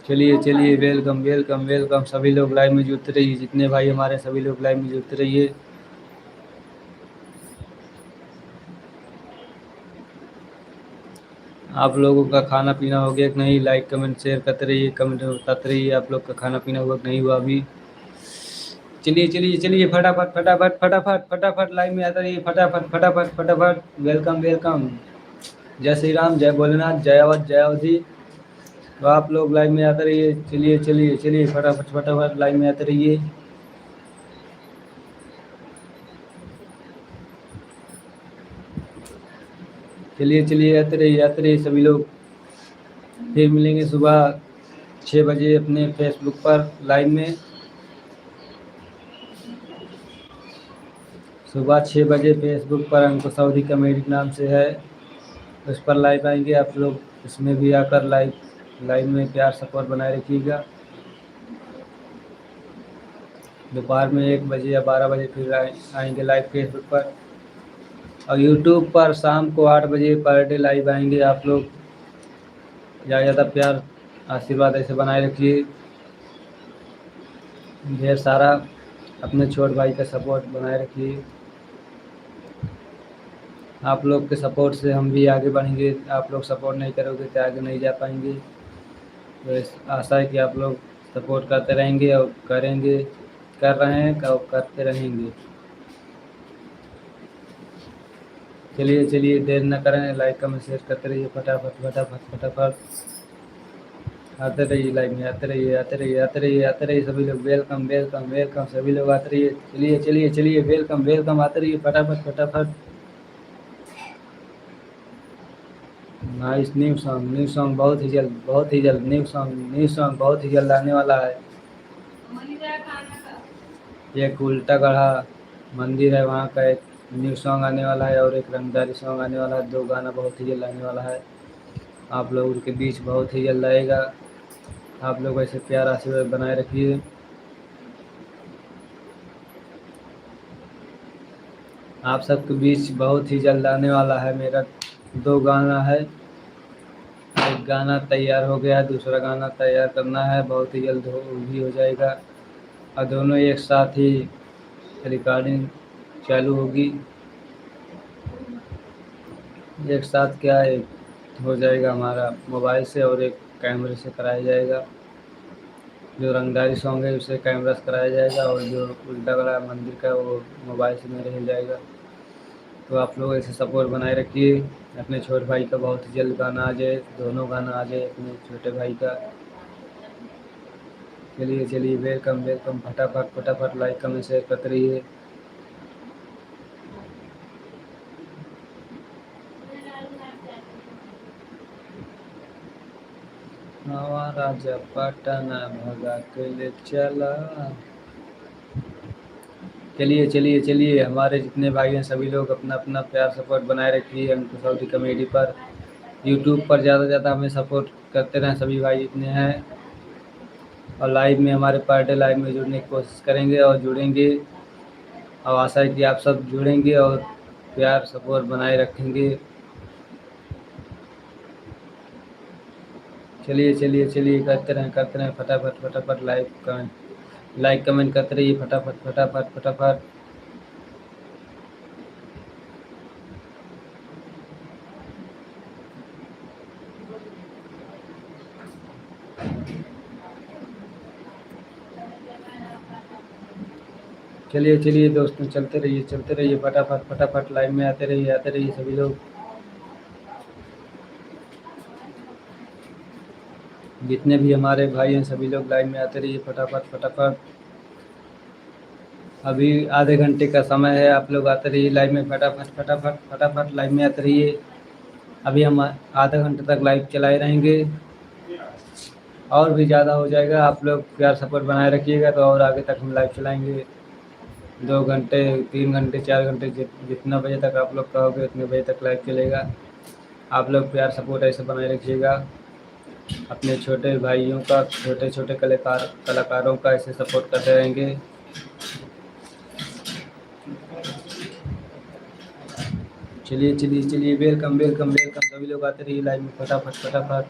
चलिए चलिए, वेलकम वेलकम वेलकम, सभी लोग लाइव में जुड़ते रहिए। जितने भाई हमारे सभी लोग लाइव में जुड़ते रहिए। आप लोगों का खाना पीना हो गया कि नहीं? लाइक कमेंट शेयर करते रहिए, कमेंट में बताते रहिए आप लोग का खाना पीना हुआ कि नहीं हुआ अभी। चलिए चलिए चलिए फटाफट फटाफट फटाफट फटाफट लाइव में आते रहिए फटाफट फटाफट फटाफट। वेलकम वेलकम, जय श्री राम, जय भोलेनाथ, जय अवध, जय अवधि। तो आप लोग लाइव में आते रहिए। चलिए चलिए चलिए फटाफट फटाफट लाइव में आते रहिए। चलिए चलिए आते रहिए सभी लोग। फिर मिलेंगे सुबह 6 बजे अपने फेसबुक पर लाइव में। सुबह 6 बजे फेसबुक पर अंकुश अवधी कॉमेडी नाम से है, उस पर लाइव आएंगे आप लोग। इसमें भी आकर लाइव में प्यार सपोर्ट बनाए रखिएगा। दोपहर में 1 बजे या 12 बजे फिर आएंगे लाइव फेसबुक पर। और यूट्यूब पर शाम को 8 बजे पर डे लाइव आएंगे आप लोग। ज़्यादा प्यार आशीर्वाद ऐसे बनाए रखिए। ढेर सारा। अपने छोटे भाई का सपोर्ट बनाए रखिए। आप लोग के सपोर्ट से हम भी आगे बढ़ेंगे। आप लोग सपोर्ट नहीं करोगे तो आगे नहीं जा पाएंगे। तो आशा है कि आप लोग सपोर्ट करते रहेंगे और करेंगे, कर रहे हैं और करते रहेंगे। चलिए चलिए, देर न करें, लाइक कमेंट शेयर करते रहिए फटाफट फटाफट फटाफट। आते रहिए, लाइक में आते रहिए, आते रहिए, आते रहिए, आते रहिए सभी लोग। वेलकम वेलकम वेलकम, सभी लोग आते रहिए। चलिए चलिए चलिए, वेलकम वेलकम, आते रहिए फटाफट फटाफट। नाइस, न्यू सॉन्ग बहुत ही जल्द, बहुत ही जल्द न्यू सॉन्ग बहुत ही जल्द आने वाला है। एक उल्टा गढ़ा मंदिर है, वहाँ का एक न्यू सॉन्ग आने वाला है और एक रंगदारी सॉन्ग आने वाला है। 2 गाना बहुत ही जल्द आने वाला है। आप लोगों के बीच बहुत ही जल्द आएगा। आप लोग ऐसे प्यार आशीर्वाद बनाए रखिए। आप सबके बीच बहुत ही जल्द आने वाला है। मेरा 2 गाना है। एक गाना तैयार हो गया है, दूसरा गाना तैयार करना है, बहुत ही जल्द भी हो जाएगा। और दोनों एक साथ ही रिकॉर्डिंग चालू होगी। एक साथ क्या एक हो जाएगा हमारा मोबाइल से और एक कैमरे से कराया जाएगा। जो रंगदारी सॉन्ग है उसे कैमरा से कराया जाएगा और जो उल्टा गड़ा मंदिर का वो मोबाइल से मेरे हो जाएगा। तो आप लोग ऐसे सपोर्ट बनाए रखिए। अपने छोटे भाई का बहुत ही जल्द गाना आ जाए, दोनों गाना आ जाए अपने छोटे भाई का। चलिए चलिए, वेलकम वेलकम, फटाफट फटाफट लाइक कमेंट शेयर करते रहिए। नवा राजा पटना भगा के ले चला। चलिए चलिए चलिए, हमारे जितने भाई हैं सभी लोग अपना अपना प्यार सपोर्ट बनाए रखिए अंकुश अवधी कॉमेडी पर। यूट्यूब पर ज़्यादा से ज़्यादा हमें सपोर्ट करते रहें सभी भाई जितने हैं। और लाइव में हमारे पर डे लाइव में जुड़ने की कोशिश करेंगे और जुड़ेंगे। और आशा है कि आप सब जुड़ेंगे और प्यार सपोर्ट बनाए रखेंगे। चलिए चलिए चलिए, करते रहें फटाफट फटाफट, लाइक कमेंट करते रहिए फटाफट फटाफट फटाफट। चलिए चलिए दोस्तों, चलते रहिए फटाफट फटाफट, लाइव में आते रहिए सभी लोग। जितने भी हमारे भाई हैं सभी लोग लाइव में आते रहिए फटाफट फटाफट। अभी आधे घंटे का समय है, आप लोग आते रहिए लाइव में फटाफट फटाफट फटाफट, लाइव में आते रहिए। अभी हम आधा घंटे तक लाइव चलाए रहेंगे और भी ज़्यादा हो जाएगा। आप लोग प्यार सपोर्ट बनाए रखिएगा तो और आगे तक हम लाइव चलाएंगे। 2 घंटे 3 घंटे 4 घंटे जितना बजे तक आप लोग कहोगे उतने बजे तक लाइव चलेगा। आप लोग प्यार सपोर्ट ऐसे बनाए रखिएगा। अपने छोटे भाइयों का, छोटे छोटे कलाकारों का ऐसे सपोर्ट करते रहेंगे। चलिए चलिए चलिए, वेलकम वेलकम वेलकम, सभी लोग आते रहिए लाइव में फटाफट फटाफट।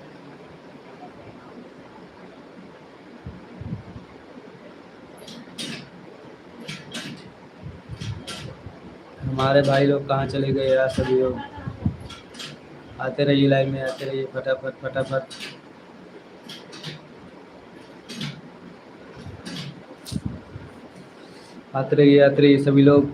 हमारे भाई लोग कहाँ चले गए यार, सभी लोग आते रहिए लाइव में, आते रहिए फटाफट फटाफट। आते रहिए सभी लोग,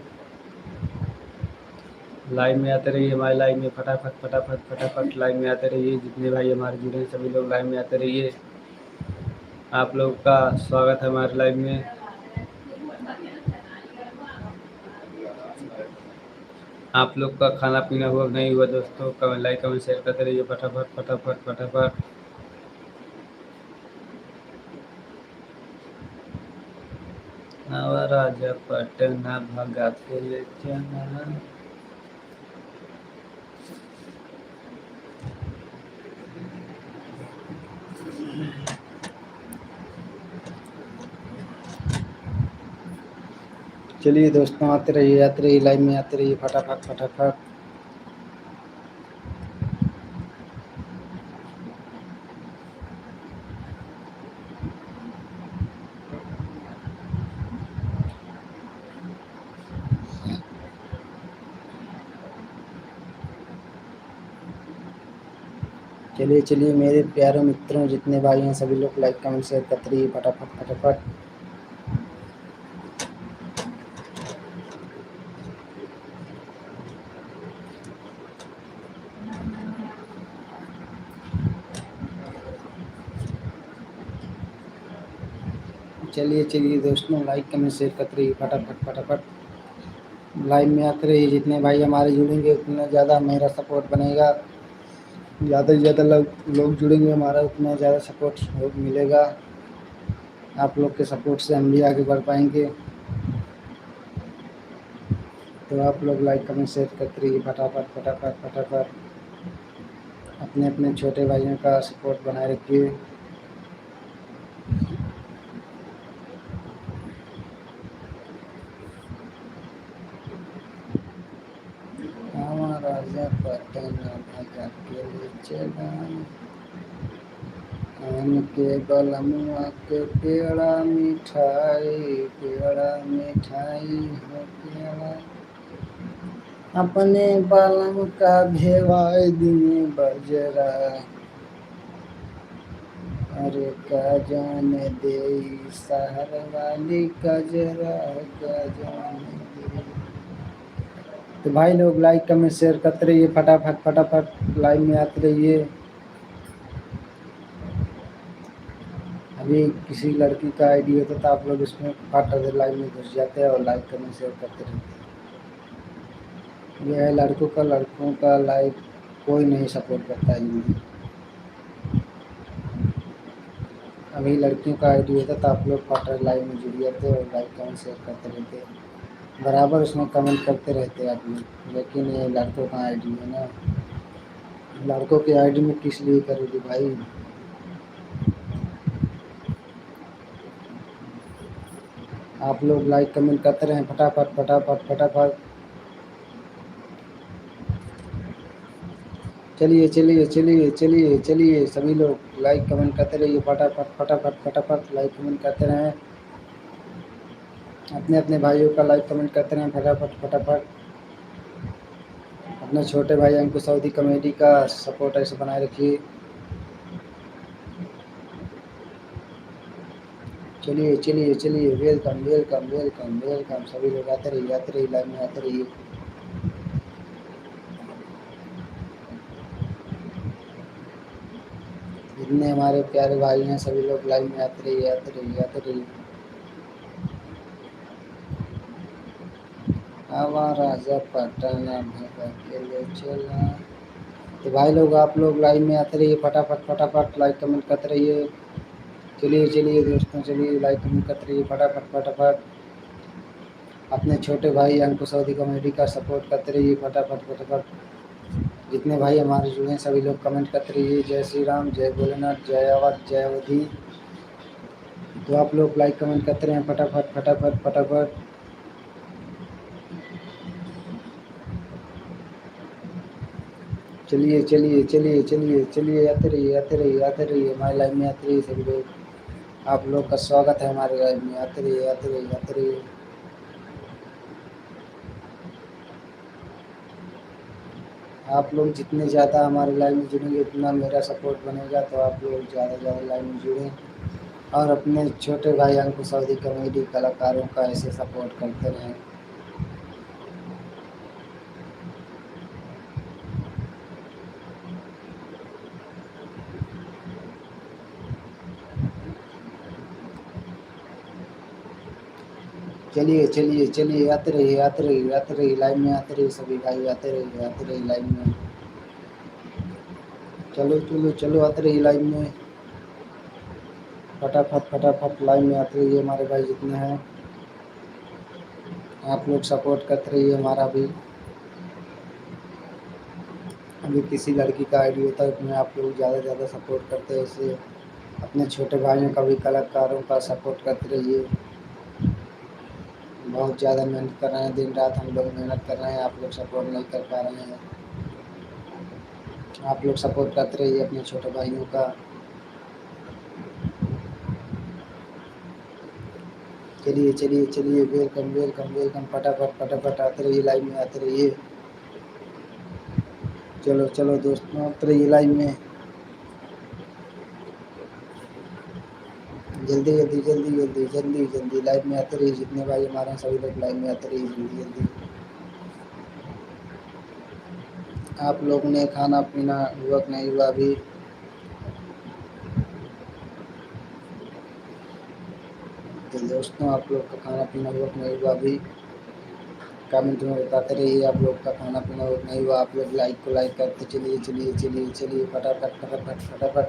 लाइव में आते रहिए हमारे लाइव में फटाफट फटाफट फटाफट, लाइव में आते रहिए। जितने भाई हमारे जुड़े हैं सभी लोग लाइव में आते रहिए। आप लोग का स्वागत है हमारे लाइव में। आप लोग का खाना पीना हुआ नहीं हुआ दोस्तों, कमेंट लाइक कमेंट शेयर करते रहिए फटाफट फटाफट फटाफट। नवा राजा पटना भगा के ले चला। चलिए दोस्तों, आते रहिए लाइव में आते रहिए फटाफट फटाफट। चलिए चलिए मेरे प्यारे मित्रों, जितने भाई हैं सभी लोग लाइक कमेंट शेयर करते रहिए फटाफट फटाफट। चलिए चलिए दोस्तों, लाइक कमेंट शेयर करते रहिए फटाफट फटाफट। लाइव में आते रहिए, जितने भाई हमारे जुड़ेंगे उतना ज़्यादा मेरा सपोर्ट बनेगा। ज़्यादा से ज़्यादा लोग जुड़ेंगे हमारा, उतना ज़्यादा सपोर्ट मिलेगा। आप लोग के सपोर्ट से हम भी आगे बढ़ पाएंगे। तो आप लोग लाइक कमेंट शेयर करते रहिए फटाफट फटाफट फटाफट। अपने अपने छोटे भाइयों का सपोर्ट बनाए रखिए। राजा पटना भगा के ले चला, आन के बलमुआ के पेड़ा मिठाई, पेड़ा मिठाई हो पेड़ा, अपने बलम का भेवाई दिए बजरा, अरे का जाने दे शहर वाली कजरा, का जाने दे। तो भाई लोग लाइक कमेंट शेयर करते रहिए फटाफट फटाफट, लाइव में आते रहिए। अभी किसी लड़की का आईडी होता तो आप लोग इसमें फटाफट लाइव में घुस जाते हैं और लाइक कमेंट शेयर करते रहते हैं। यह है लड़कों का लाइव कोई नहीं सपोर्ट करता है जल्दी। अभी लड़कियों का आईडी होता तो आप लोग फटाफट लाइव में जुड़ जाते और लाइक कमेंट शेयर करते रहते, बराबर उसमें कमेंट करते रहते आप लोग। लेकिन ये लड़कों का आईडी है ना, लड़कों के आईडी में किस लिए करोगे भाई। आप लोग लाइक कमेंट करते रहें फटाफट फटाफट फटाफट। चलिए चलिए चलिए चलिए चलिए सभी लोग लाइक कमेंट करते रहिए फटाफट फटाफट फटाफट, लाइक कमेंट करते रहें। अपने अपने भाइयों का लाइक कमेंट करते रहें फटाफट फटाफट। अपने छोटे भाई अंकुश सऊदी कॉमेडी का सपोर्ट ऐसे बनाए रखिए। चलिए चलिए चलिए, वेलकम वेलकम वेलकम वेलकम, सभी लोग आते रहिए लाइव में आते रहिए। जितने हमारे प्यारे भाई हैं सभी लोग लाइव में आते रहिए आते रहिए आते रहिए। आवा राजा पटना भगा के ले चला। तो भाई लोग आप लोग लाइव में आते रहिए फटाफट फटाफट, लाइक कमेंट करते रहिए। चलिए चलिए दोस्तों, चलिए लाइक कमेंट करते रहिए फटाफट फटाफट। अपने छोटे भाई अंकुश सऊदी कॉमेडी का सपोर्ट करते रहिए फटाफट फटाफट। जितने भाई हमारे जुड़े हैं सभी लोग कमेंट करते रहिए। जय श्री राम, जय भोलेनाथ, जय अवध, जय अवधि। तो आप लोग लाइक कमेंट करते रहें फटाफट फटाफट फटाफट। चलिए चलिए चलिए चलिए चलिए, आते रहिए आते रहिए आते रहिए, हमारे लाइव में आते रहिए सभी लोग। आप लोग का स्वागत है हमारे लाइव में, आते रहिए आते रहिए आते रहिए। आप लोग जितने ज़्यादा हमारे लाइव में जुड़ेंगे उतना मेरा सपोर्ट बनेगा। तो आप लोग ज़्यादा से ज़्यादा लाइव में जुड़ें और अपने छोटे भाई अंकुश सऊदी कॉमेडी कलाकारों का ऐसे सपोर्ट करते रहें। चलिए चलिए चलिए, आते रहिए आते रहिए आते रहिए, लाइव में आते रहिए सभी भाई, आते रहिए लाइव में। चलो चलो चलो, आते रहिए लाइव में फटाफट फटाफट, लाइव में आते रहिए हमारे भाई जितने हैं। आप लोग सपोर्ट करते रहिए हमारा भी। अभी किसी लड़की का आईडी होता है उसमें आप लोग ज़्यादा से ज़्यादा सपोर्ट करते हैं। ऐसे अपने छोटे भाइयों का भी, कलाकारों का सपोर्ट करते रहिए। बहुत ज़्यादा मेहनत कर रहे हैं, दिन रात हम लोग मेहनत कर रहे हैं, आप लोग सपोर्ट नहीं कर पा रहे हैं। आप लोग सपोर्ट करते रहिए अपने छोटे भाइयों का। चलिए चलिए चलिए, वेलकम वेलकम वेलकम, फटाफट फटाफट आते रहिए लाइव में आते रहिए। चलो चलो दोस्तों, आते रहिए लाइव में। जल्दी जल्दी जल्दी जल्दी जल्दी जल्दी लाइव में आते रहिए, जितने भाई हमारे हैं सभी लोग लाइव में आते रहिए जल्दी जल्दी। आप लोग ने खाना पीना हुआ कि नहीं हुआ अभी? तो दोस्तों आप लोग का खाना पीना हुआ कि नहीं हुआ अभी? कमेंट में बताते रहिए आप लोग का खाना पीना हुआ कि नहीं हुआ। आप लोग लाइक को लाइक करते चलिए चलिए चलिए चलिए, फटाफट फटाफट फटाफट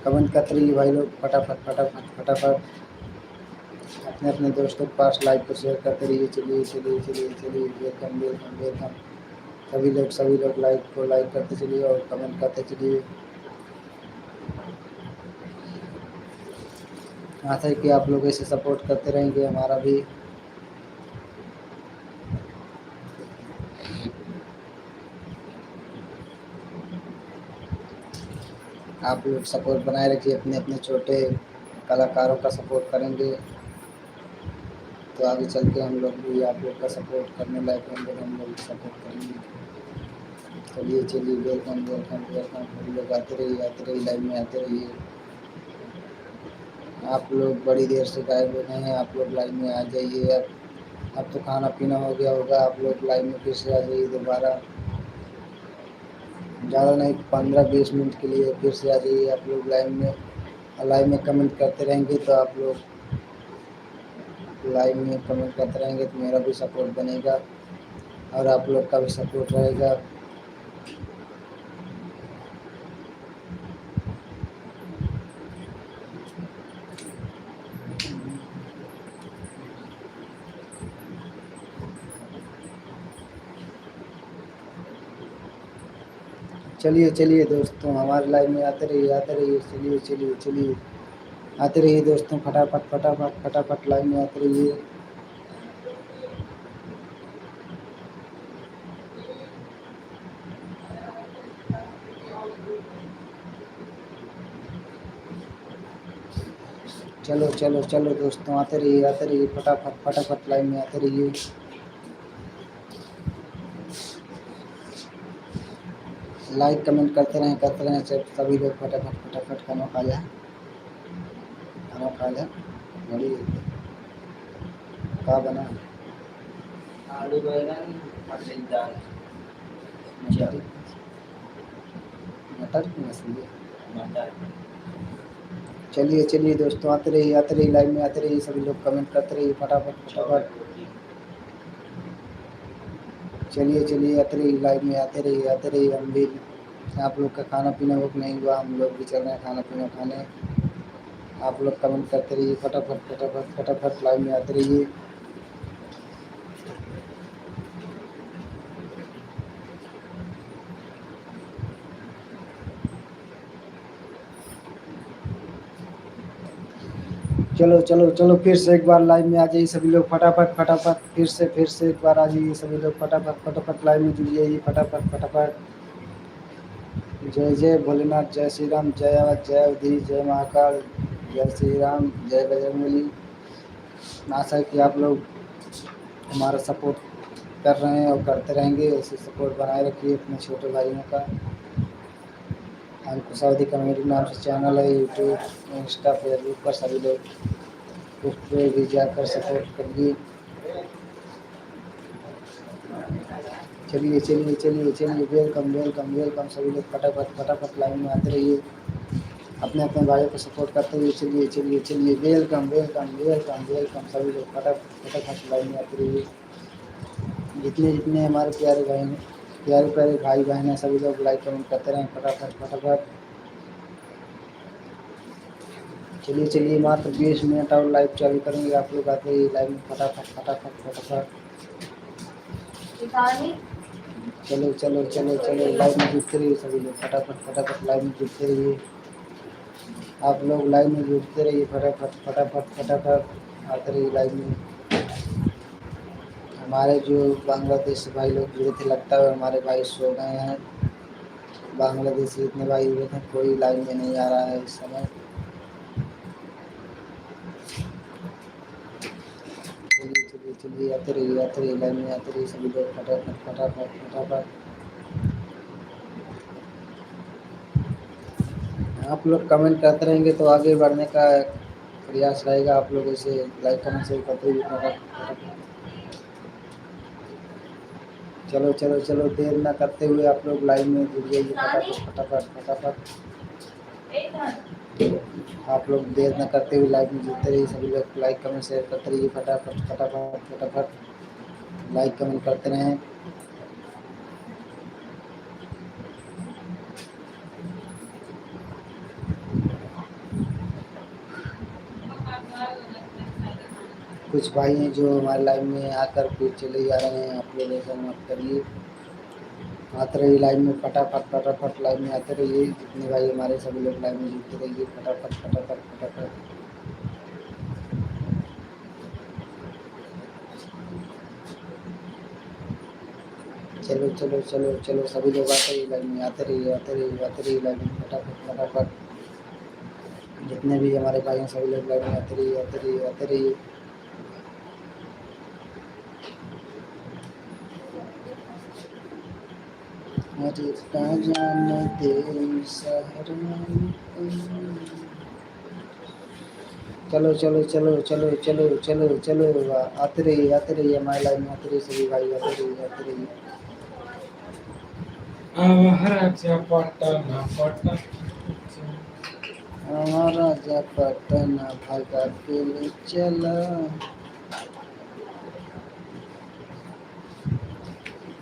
कमेंट करते रहिए भाई लोग, फटाफट फटाफट फटाफट अपने अपने दोस्तों के पास लाइक को शेयर करते रहिए। चलिए चलिए चलिए चलिए, वेलकम वेलकम वेलकम। सभी लोग लाइक को लाइक करते चलिए और कमेंट करते चलिए। आशा है कि आप लोग ऐसे सपोर्ट करते रहेंगे हमारा भी। आप लोग सपोर्ट बनाए रखिए, अपने अपने छोटे कलाकारों का सपोर्ट करेंगे तो आगे चल के हम लोग भी आप लोग का सपोर्ट करने लायक होंगे, हम लोग सपोर्ट करेंगे। चलिए चलिए, वेलकम वेलकम वेलकम। हम लोग आते रहिए लाइव में आते रहिए। आप लोग बड़ी देर से गायब हो गए हैं, आप लोग लाइव में आ जाइए। अब तो खाना पीना हो गया होगा, आप लोग लाइव में फिर से आ जाइए दोबारा। ज़्यादा नहीं, 15-20 मिनट के लिए फिर से आ जाइए आप लोग लाइव में कमेंट करते रहेंगे तो आप लोग लाइव में कमेंट करते रहेंगे तो मेरा भी सपोर्ट बनेगा और आप लोग का भी सपोर्ट रहेगा। चलिए चलिए दोस्तों, हमारे लाइव में आते रहिए। चलिए चलिए चलिए, आते रहिए दोस्तों, फटाफट फटाफट फटाफट लाइव में आते रहिए। चलो चलो चलो दोस्तों, आते रहिए फटाफट फटाफट लाइव में आते रहिए। लाइक कमेंट करते रहें सभी लोग। फटाफट फटाफट खाना खा जाए, खाना खा जाए। बड़ी क्या बना? आलू बैगन मछली दाल मटर मटर की मछली। मटर। चलिए चलिए दोस्तों, आते रहिए लाइव में आते रहिए, सभी लोग कमेंट करते रहिए फटाफट फटाफट। चलिए चलिए, आते रहिए लाइव में आते रहिए। हम भी, आप लोग का खाना पीना वो नहीं हुआ, हम लोग भी चल रहे हैं खाना पीना खाने। आप लोग कमेंट करते रहिए फटाफट फटाफट फटाफट लाइव में आते रहिए। चलो चलो चलो, फिर से एक बार लाइव में आ जाइए सभी लोग, फटाफट फटाफट फिर से एक बार आ जाइए सभी लोग, फटाफट फटाफट लाइव में जुड़ जाइए फटाफट फटाफट। जय जय भोलेनाथ, जय श्री राम, जय अवध, जय अवधि, जय महाकाल, जय श्री राम, जय बजरंगबली। आशा है कि आप लोग हमारा सपोर्ट कर रहे हैं और करते रहेंगे। ऐसे सपोर्ट बनाए रखिए अपने छोटे भाइयों का। हमको सऊदी कॉमेडी नाम से चैनल है, यूट्यूब, इंस्टा, फेसबुक पर सभी लोग उस पर भी जाकर सपोर्ट करिए। चलिए चलिए चलिए चलिए, वेलकम वेलकम वेलकम। सभी लोग फटाफट फटाफट लाइन में आते रहिए, अपने अपने भाइयों को सपोर्ट करते हुए। चलिए चलिए चलिए, वेलकम वेलकम वेलकम वेलकम। सभी लोग फटाफट फटाफट लाइन में आते रहिए। जितने जितने हमारे प्यारे प्यारे भाई बहन हैं, सभी लोग लाइक कमेंट करते रहें फटाफट फटाफट। चलिए चलिए, मात्र 20 मिनट और लाइव चालू करेंगे। आप लोग आते ही लाइव में फटाफट फटाफट फटाफट। चलो चलो चलो चलो, लाइव में जुड़ते रहिए सभी लोग, फटाफट फटाफट लाइव में जुड़ते रहिए। आप लोग लाइव में जुड़ते रहिए फटाफट फटाफट फटाफट, आते रहिए लाइव में। हमारे जो बांग्लादेश से भाई लोग जुड़े थे, लगता है हमारे भाई सो गए हैं। बांग्लादेशी इतने भाई हुए थे, कोई लाइव में नहीं आ रहा है इस समय। चलिए चलिए चलिए, आते रहिए लाइन में आते रहिए सभी लोग, फटाफट फटाफट फटाफट। आप लोग कमेंट करते रहेंगे तो आगे बढ़ने का प्रयास रहेगा आप लोग ऐसे लाइक कमेंट शेयर करते हुए चलो चलो चलो, देर ना करते हुए आप लोग लाइव में जुड़ जाइए फटाफट फटाफट फटाफट। आप लोग देर न करते हुए लाइव में जुड़ते रहिए, सभी लोग लाइक कमेंट शेयर करते रहिए फटाफट फटाफट फटाफट लाइक कमेंट करते रहें। कुछ भाई हैं जो हमारे लाइव में आकर फिर चले जा रहे हैं, आप लोग ऐसा मत करिए, आते रहिए लाइव में फटाफट फटाफट लाइव में आते रहिए। जितने भाई हमारे सभी लोग लाइव में जुड़ते रहिए फटाफट फटाफट फटाफट। चलो चलो चलो चलो, सभी लोग आते रहिए लाइव में, आते रहिए आते रहिए आते रहिए लाइव में फटाफट फटाफट। जितने भी हमारे भाई हैं सभी लोग लाइव में आते रहिए आते रहिए आते रहिए। अरे जाने दे शहर में। चलो चलो चलो चलो चलो चलो चलो, आते रहिए हमारे लाइव में, आते रहिए सभी भाई, आते रहिए आते रहिए। महाराजा पटना पटना महाराजा पटना भगा के ले चला।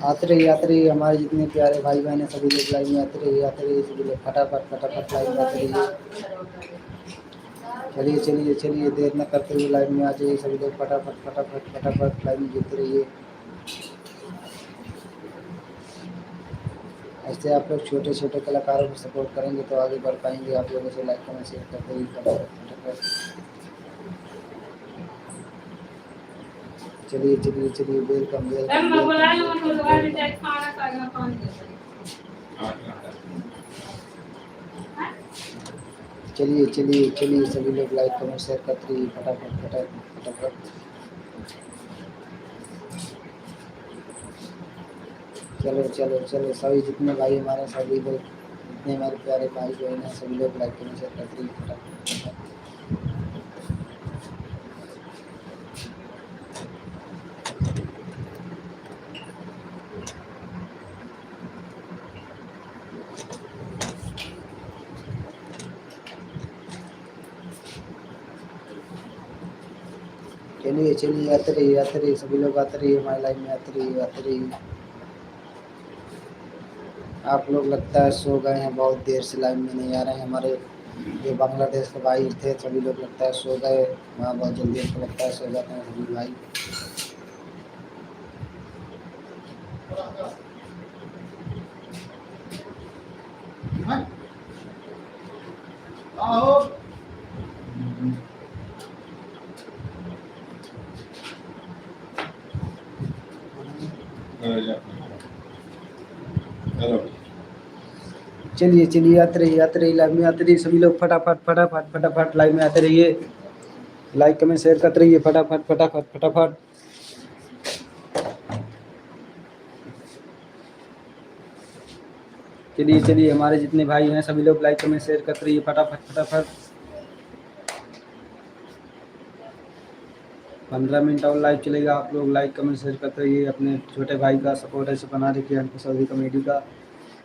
आते रहिए हमारे जितने प्यारे भाई बहन हैं सभी लोग लाइव में आते रहिए सभी लोग फटाफट फटाफट लाइव में आते रहिए। चलिए चलिए चलिए, देर न करते हुए लाइव में आ जाइए सभी लोग फटाफट फटाफट फटाफट लाइव में जुड़ते रहिए। ऐसे आप लोग छोटे छोटे कलाकारों को सपोर्ट करेंगे तो आगे बढ़ पाएंगे। आप लोगों से लाइक कमेंट शेयर करते रहिए फटाफट फटाफट। चलिए चलिए चलिए, वेलकम वेलकम चलिए चलिए चलिए, सभी लोग लाइक कमेंट शेयर करते रहिए फटाफट फटाफट फटाफट। चलो चलो चलो, सभी जितने भाई हमारे सभी लोग, जितने हमारे प्यारे भाई बहन हैं सभी लोग लाइक कमेंट शेयर करते रहिए फटाफट फटाफट। चलिए चलिए, आते रहिए सभी लोग आते रहिए हमारे लाइव में, आते रहिए आते रहिए। आप लोग लगता है सो गए हैं, बहुत देर से लाइव में नहीं आ रहे हैं। हमारे जो बांग्लादेश के भाई थे सभी लोग लगता है सो गए, वहाँ बहुत जल्दी हमको लगता है सो जाते हैं सभी भाई। चलिए चलिए, आते रहिए लाइव में, आते रहिए सभी लोग फटाफट फटाफट फटाफट लाइव में आते रहिए, लाइक कमेंट शेयर करते रहिए फटाफट फटाफट फटाफट। चलिए चलिए, हमारे जितने भाई हैं सभी लोग लाइक कमेंट शेयर करते रहिए फटाफट फटाफट। 15 मिनट और लाइव चलेगा, आप लोग लाइक कमेंट शेयर करते रहिए। अपने छोटे भाई का सपोर्ट ऐसे बना रखिए, हमको सऊदी कॉमेडी का।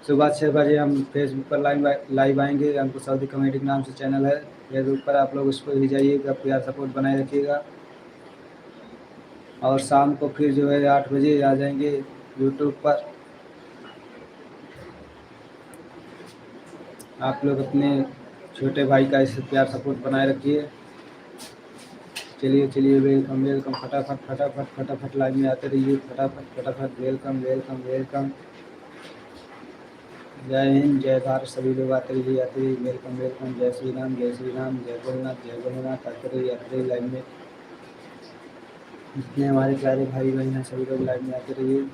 सुबह 6 बजे हम फेसबुक पर लाइव आएंगे, हमको सऊदी कॉमेडी के नाम से चैनल है फेसबुक पर, आप लोग उस पर भी जाइएगा, प्यार सपोर्ट बनाए रखिएगा। और शाम को फिर जो है 8 बजे आ जाएंगे यूट्यूब पर। आप लोग अपने छोटे भाई का ऐसे प्यार सपोर्ट बनाए रखिए। चलिए चलिए, वेलकम वेलकम फटाफट फटाफट फटाफट लाइव में आते रहिए फटाफट फटाफट। वेलकम वेलकम वेलकम, जय हिंद जय भारत, सभी लोग आते रहिए वेलकम वेलकम। जय श्री राम जय भोलेनाथ, आते रहिए लाइव में। जितने हमारे प्यारे भाई बहन हैं सभी लोग लाइव में आते रहिए।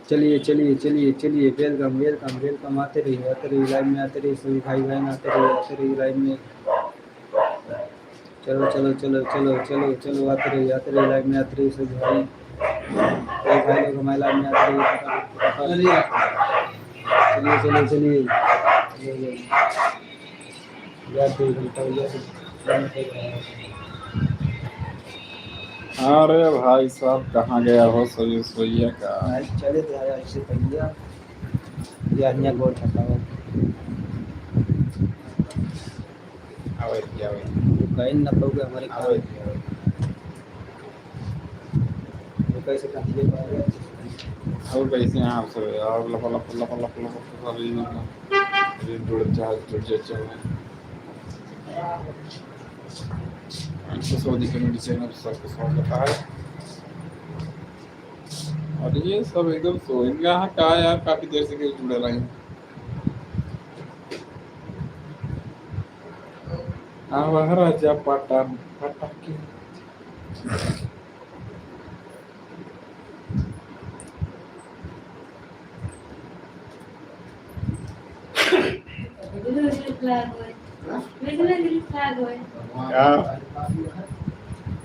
चलिए चलिए चलिए चलिए, वेलकम वेलकम वेलकम, आते रहिए लाइव में, आते रहिए सभी भाई बहन, आते रहिए लाइव में। चलो चलो चलो चलो चलो चलो, आते रहिए लाइव में, आते रहिए सभी भाई। कोई भाई लोग हमारे लाइन में आते रहिए फटाफट चलिए चलिए चलिए यार 2 घंटा हो गया अरे भाई साहब कहाँ गया हो सभी सोइया का। चले थे यार ऐसे पहिया यार यहाँ गोल थकावट आवे कहीं ना पाऊंगा हमारे आवे वो कैसे काटिए पाएगा और कैसे हैं आप सब और लपा लपा लपा लपा लपा सभी जुड़ जा चल सऊदी कम्युनिटी चैनल सबको स्वागत है। और ये सब एकदम सोएंगे यहाँ का यार काफी देर से जुड़े रहे हैं। राजा पटन पटाके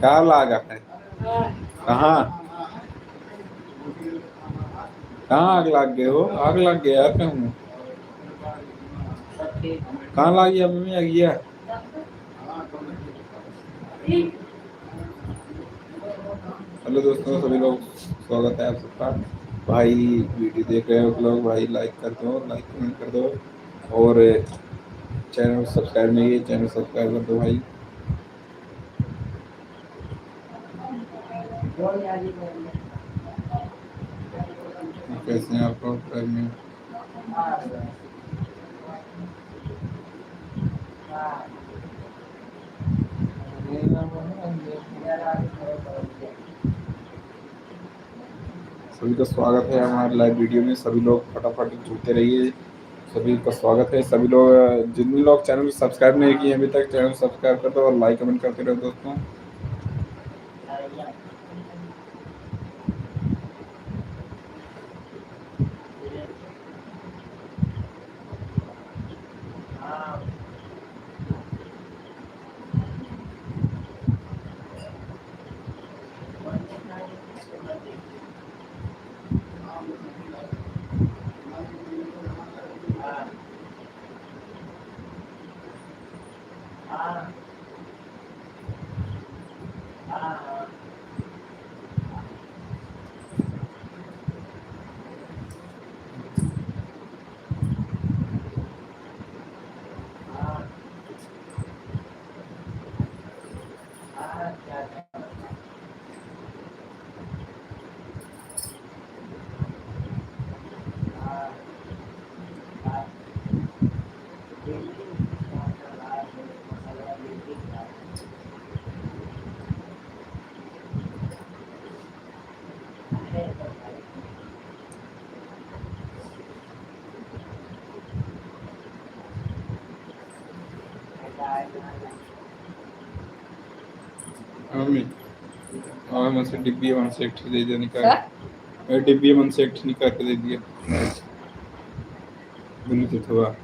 क्या लागा है कहाँ आग लग गए हो आग लग गया यार कहूँ कहाँ लग गया मम्मी आ गया। हेलो दोस्तों सभी लोग स्वागत है आप सबका। भाई वीडियो देख रहे हो लोग भाई लाइक कर दो लाइक कमेंट कर दो और चैनल सब्सक्राइब नहीं है चैनल सब्सक्राइब कर दो भाई। कैसे हैं आप लोग में सभी का स्वागत है हमारे लाइव वीडियो में। सभी लोग फटाफट जुड़ते रहिए सभी का स्वागत है। सभी लोग जिन लोग चैनल सब्सक्राइब नहीं किए अभी तक चैनल सब्सक्राइब कर दो और लाइक कमेंट करते रहो दोस्तों। मम्मी और मुझसे डिब्बी वन से एक दे दिया निकाल डिब्बी वन से एक निकाल के दे दिया ब्लूटूथ हुआ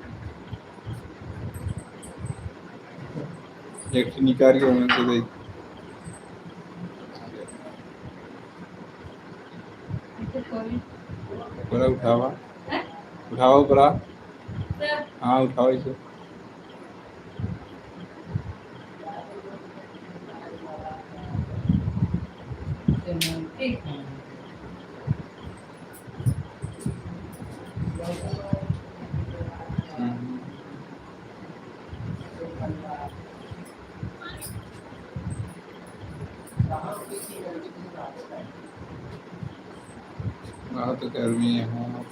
एक निकाल के वन से दे पूरा उठावा उठाओ पूरा हाँ उठाओ इसे बहुत गर्मी है हाँ।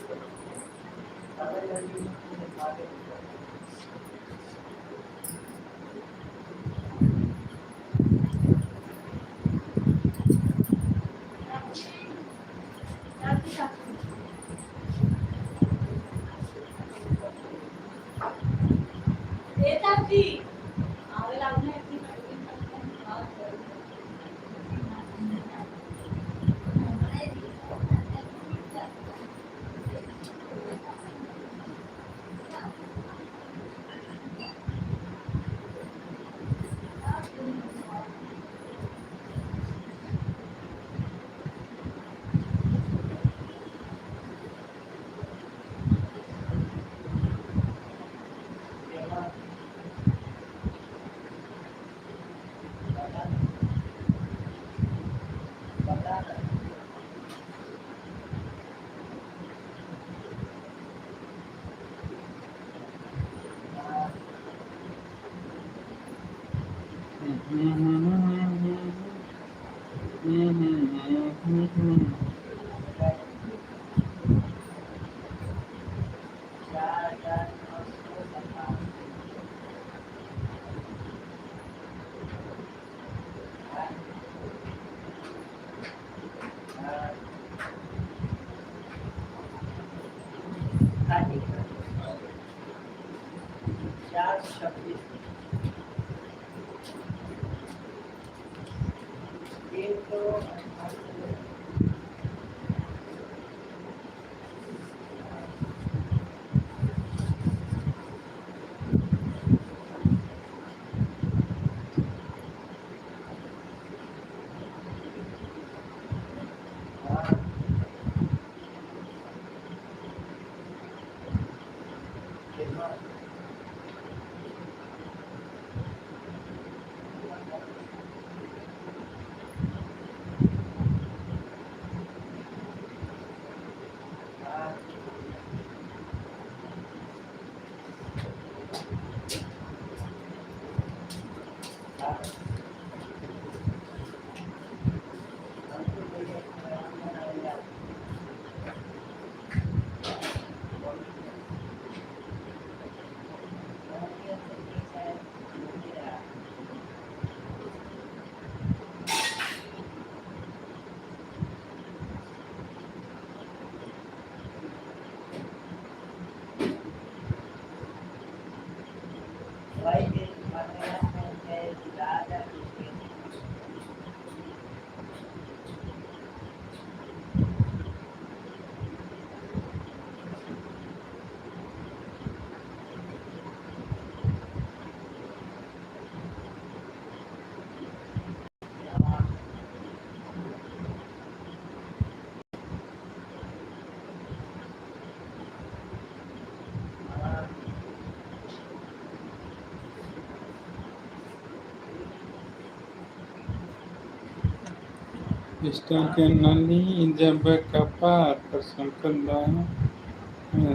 पिस्टल के नली जब कपार पर संकल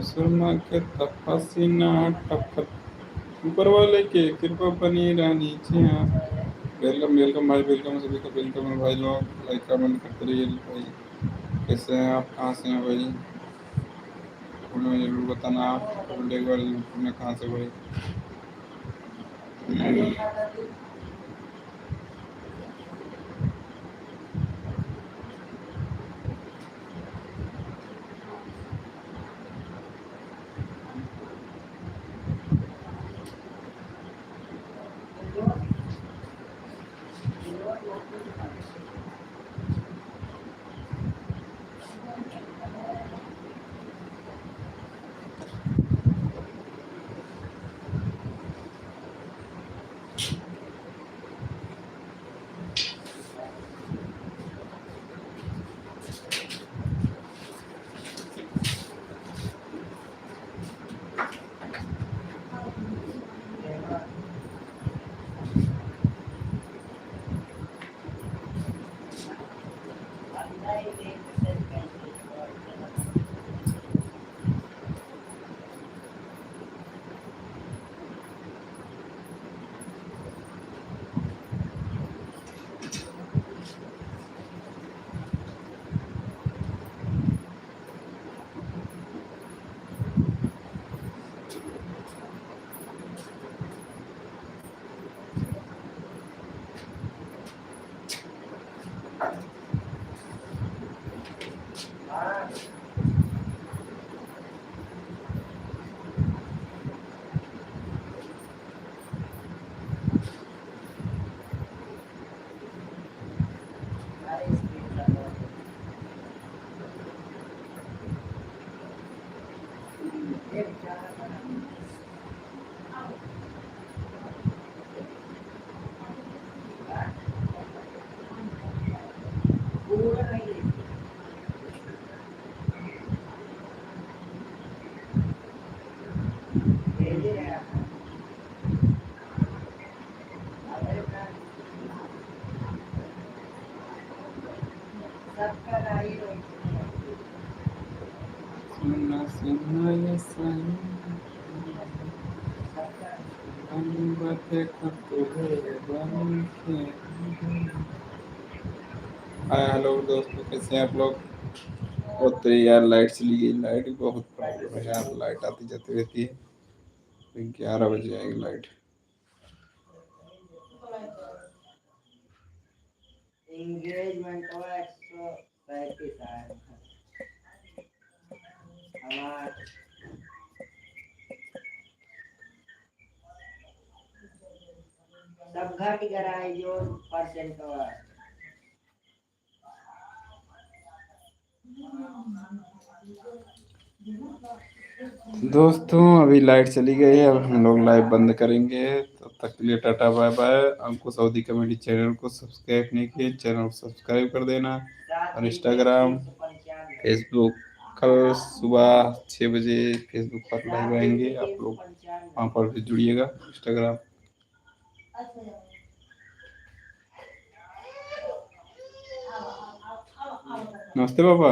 सुरमा के तपसीना टपक ऊपर वाले के कृपा बनी रहनी चाहिए। वेलकम वेलकम भाई, वेलकम सभी का वेलकम है भाई। लोग लाइक कमेंट करते रहिए भाई। कैसे हैं आप, कहाँ से हैं भाई? कमेंट में जरूर बताना आप कमेंट एक बार जरूर करना कहाँ से भाई। सुना सुना ये साईं बातें करते हुए हाय हेलो दोस्तों, कैसे हैं आप लोग? बहुत यार लाइट चली गई। लाइट की बहुत प्रॉब्लम है यार, लाइट आती जाती रहती है। 11 बजे आएगी लाइट। एंगेजमेंट हुआ 135 हमारा घाटी कराए जो परसेंट का दोस्तों अभी लाइट चली गई है, अब हम लोग लाइव बंद करेंगे। तब तक के लिए टाटा बाय बाय। हमको सऊदी कॉमेडी चैनल को सब्सक्राइब नहीं किए, चैनल को सब्सक्राइब कर देना। और इंस्टाग्राम फेसबुक कल सुबह 6 बजे फेसबुक पर लाइव आएंगे, आप लोग वहाँ पर भी जुड़िएगा। इंस्टाग्राम नमस्ते पापा।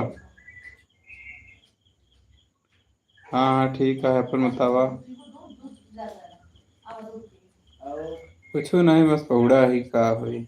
हाँ हाँ ठीक है, अपन बतावा। कुछ नहीं, बस पौड़ा ही का हुई।